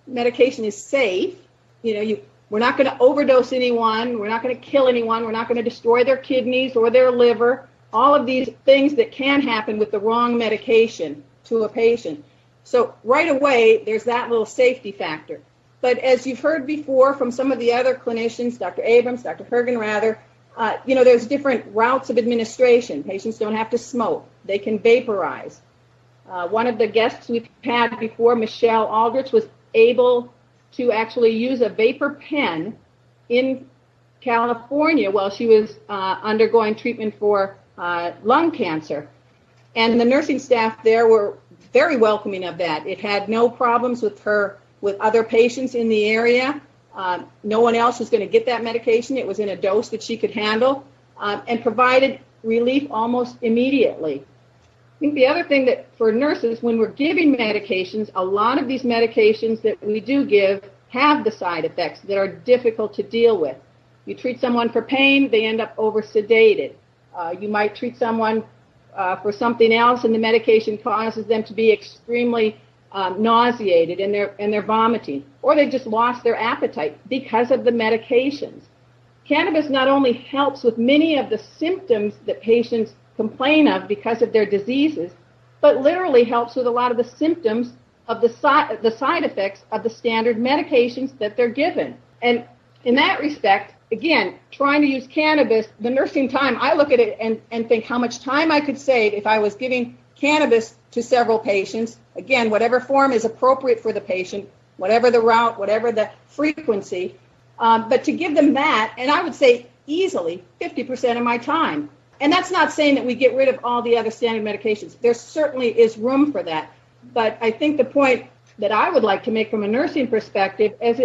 medication is safe. We're not going to overdose anyone. We're not going to kill anyone. We're not going to destroy their kidneys or their liver. All of these things that can happen with the wrong medication to a patient. So right away, there's that little safety factor. But as you've heard before from some of the other clinicians, Dr. Abrams, Dr. Hergenrather, there's different routes of administration. Patients don't have to smoke. They can vaporize. One of the guests we've had before, Michelle Aldrich, was able to actually use a vapor pen in California while she was undergoing treatment for lung cancer. And the nursing staff there were very welcoming of that. It had no problems with her, with other patients in the area. No one else was going to get that medication. It was in a dose that she could handle and provided relief almost immediately. think the other thing that for nurses, when we're giving medications, a lot of these medications that we do give have the side effects that are difficult to deal with. You treat someone for pain, they end up over-sedated. You might treat someone for something else, and the medication causes them to be extremely nauseated and they're vomiting, or they just lost their appetite because of the medications. Cannabis not only helps with many of the symptoms that patients complain of because of their diseases, but literally helps with a lot of the symptoms of the side effects of the standard medications that they're given. And in that respect, again, trying to use cannabis, the nursing time, I look at it and think how much time I could save if I was giving cannabis to several patients. Again, whatever form is appropriate for the patient, whatever the route, whatever the frequency, but to give them that, and I would say easily 50% of my time. And that's not saying that we get rid of all the other standard medications. There certainly is room for that. But I think the point that I would like to make from a nursing perspective is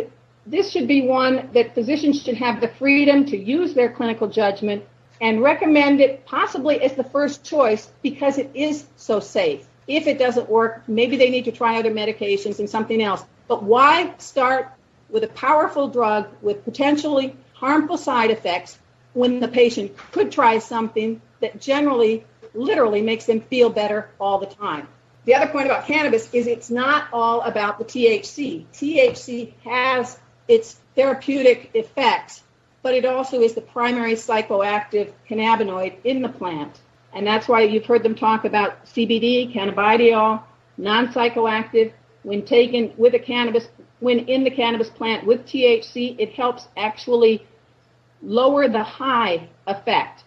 this should be one that physicians should have the freedom to use their clinical judgment and recommend it possibly as the first choice because it is so safe. If it doesn't work, maybe they need to try other medications and something else. But why start with a powerful drug with potentially harmful side effects when the patient could try something that generally, literally makes them feel better all the time? The other point about cannabis is it's not all about the THC. THC has its therapeutic effects, but it also is the primary psychoactive cannabinoid in the plant. And that's why you've heard them talk about CBD, cannabidiol, non-psychoactive. When taken with a cannabis, when in the cannabis plant with THC, it helps actually lower the high effect.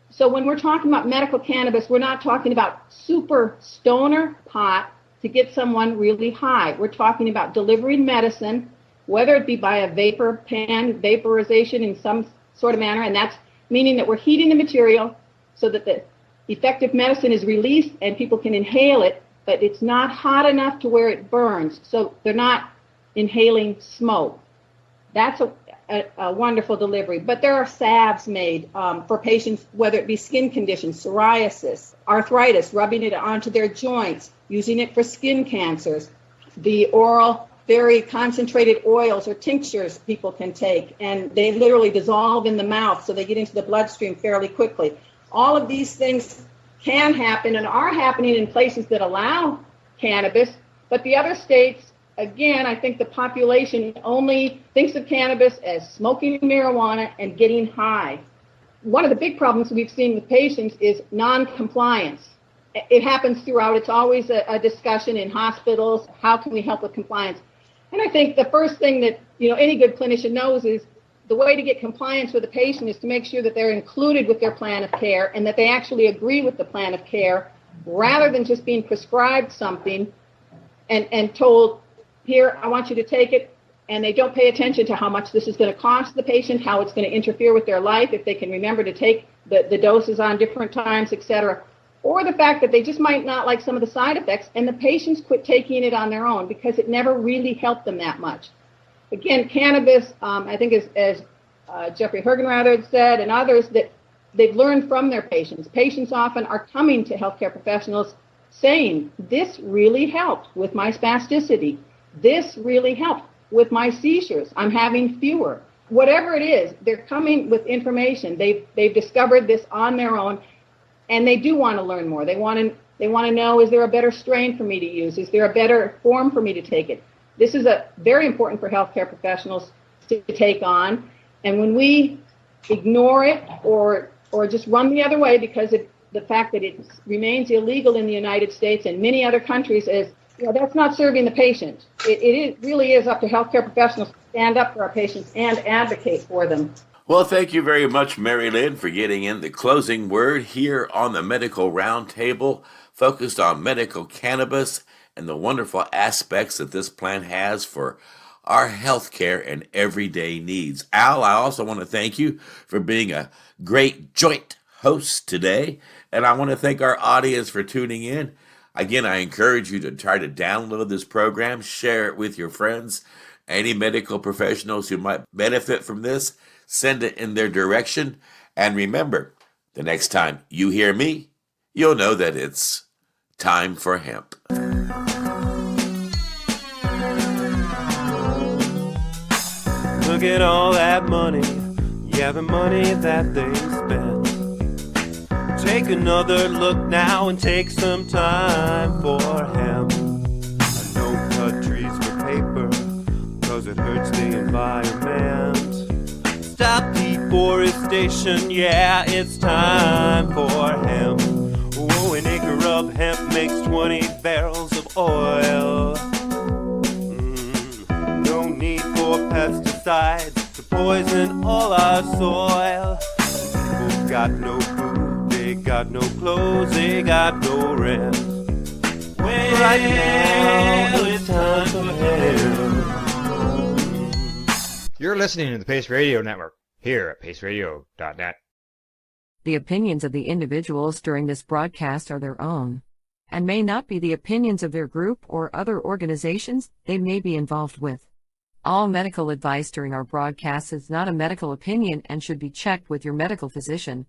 So when we're talking about medical cannabis, we're not talking about super stoner pot to get someone really high. We're talking about delivering medicine, whether it be by a vapor pen, vaporization in some sort of manner, and that's meaning that we're heating the material so that the effective medicine is released and people can inhale it, but it's not hot enough to where it burns, so they're not inhaling smoke. That's a wonderful delivery. But there are salves made for patients, whether it be skin conditions, psoriasis, arthritis, rubbing it onto their joints, using it for skin cancers. The oral, very concentrated oils or tinctures people can take, and they literally dissolve in the mouth, so they get into the bloodstream fairly quickly. All of these things can happen and are happening in places that allow cannabis, but the other states, again, I think the population only thinks of cannabis as smoking marijuana and getting high. One of the big problems we've seen with patients is non-compliance. It happens throughout. It's always a discussion in hospitals. How can we help with compliance? And I think the first thing that any good clinician knows is the way to get compliance with a patient is to make sure that they're included with their plan of care and that they actually agree with the plan of care rather than just being prescribed something and told, here, I want you to take it, and they don't pay attention to how much this is going to cost the patient, how it's going to interfere with their life, if they can remember to take the doses on different times, etc. Or the fact that they just might not like some of the side effects, and the patients quit taking it on their own because it never really helped them that much. Again, cannabis, I think as Jeffrey Hergenrather had said, and others, that they've learned from their patients. Patients often are coming to healthcare professionals saying, this really helped with my spasticity. This really helped with my seizures. I'm having fewer. Whatever it is, they're coming with information. They've discovered this on their own, and they do want to learn more. They want to know, is there a better strain for me to use? Is there a better form for me to take it? This is very important for healthcare professionals to take on. And when we ignore it or just run the other way because of the fact that it remains illegal in the United States and many other countries, that's not serving the patient. It really is up to healthcare professionals to stand up for our patients and advocate for them. Well, thank you very much, Mary Lynn, for getting in the closing word here on the Medical Roundtable, focused on medical cannabis and the wonderful aspects that this plant has for our healthcare and everyday needs. Al, I also want to thank you for being a great joint host today, and I want to thank our audience for tuning in. Again, I encourage you to try to download this program, share it with your friends, any medical professionals who might benefit from this, send it in their direction. And remember, the next time you hear me, you'll know that it's Time for Hemp. Look at all that money, yeah, the money that they spent. Take another look now and take some time for hemp. I don't cut trees for paper, cause it hurts the environment. Stop deforestation, yeah, it's time for hemp. Oh, an acre of hemp makes 20 barrels of oil. No need for pesticides to poison all our soil. People got no food, they got no clothes, they got no rent. Right now, it's time for hemp. You're listening to the Pace Radio Network, here at paceradio.net. The opinions of the individuals during this broadcast are their own, and may not be the opinions of their group or other organizations they may be involved with. All medical advice during our broadcast is not a medical opinion and should be checked with your medical physician.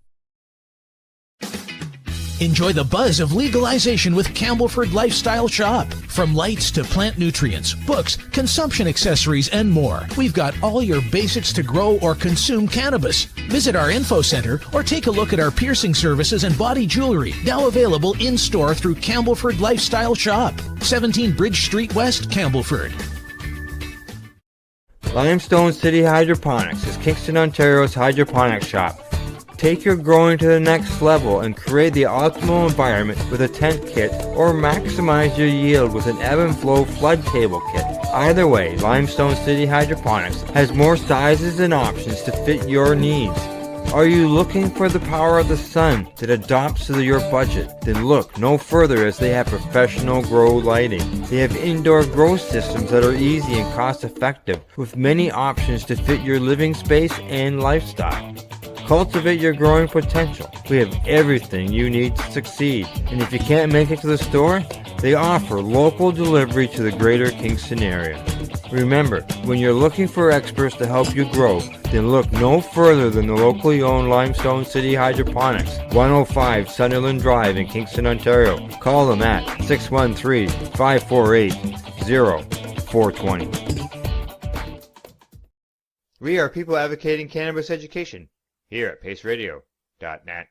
Enjoy the buzz of legalization with Campbellford Lifestyle Shop. From lights to plant nutrients, books, consumption accessories, and more, we've got all your basics to grow or consume cannabis. Visit our info center or take a look at our piercing services and body jewelry, now available in-store through Campbellford Lifestyle Shop, 17 Bridge Street West, Campbellford. Limestone City Hydroponics is Kingston, Ontario's hydroponics shop. Take your growing to the next level and create the optimal environment with a tent kit, or maximize your yield with an ebb and flow flood table kit. Either way, Limestone City Hydroponics has more sizes and options to fit your needs. Are you looking for the power of the sun that adapts to your budget? Then look no further, as they have professional grow lighting. They have indoor grow systems that are easy and cost effective, with many options to fit your living space and lifestyle. Cultivate your growing potential. We have everything you need to succeed. And if you can't make it to the store, they offer local delivery to the greater Kingston area. Remember, when you're looking for experts to help you grow, then look no further than the locally owned Limestone City Hydroponics, 105 Sunderland Drive in Kingston, Ontario. Call them at 613-548-0420. We are people advocating cannabis education, here at paceradio.net.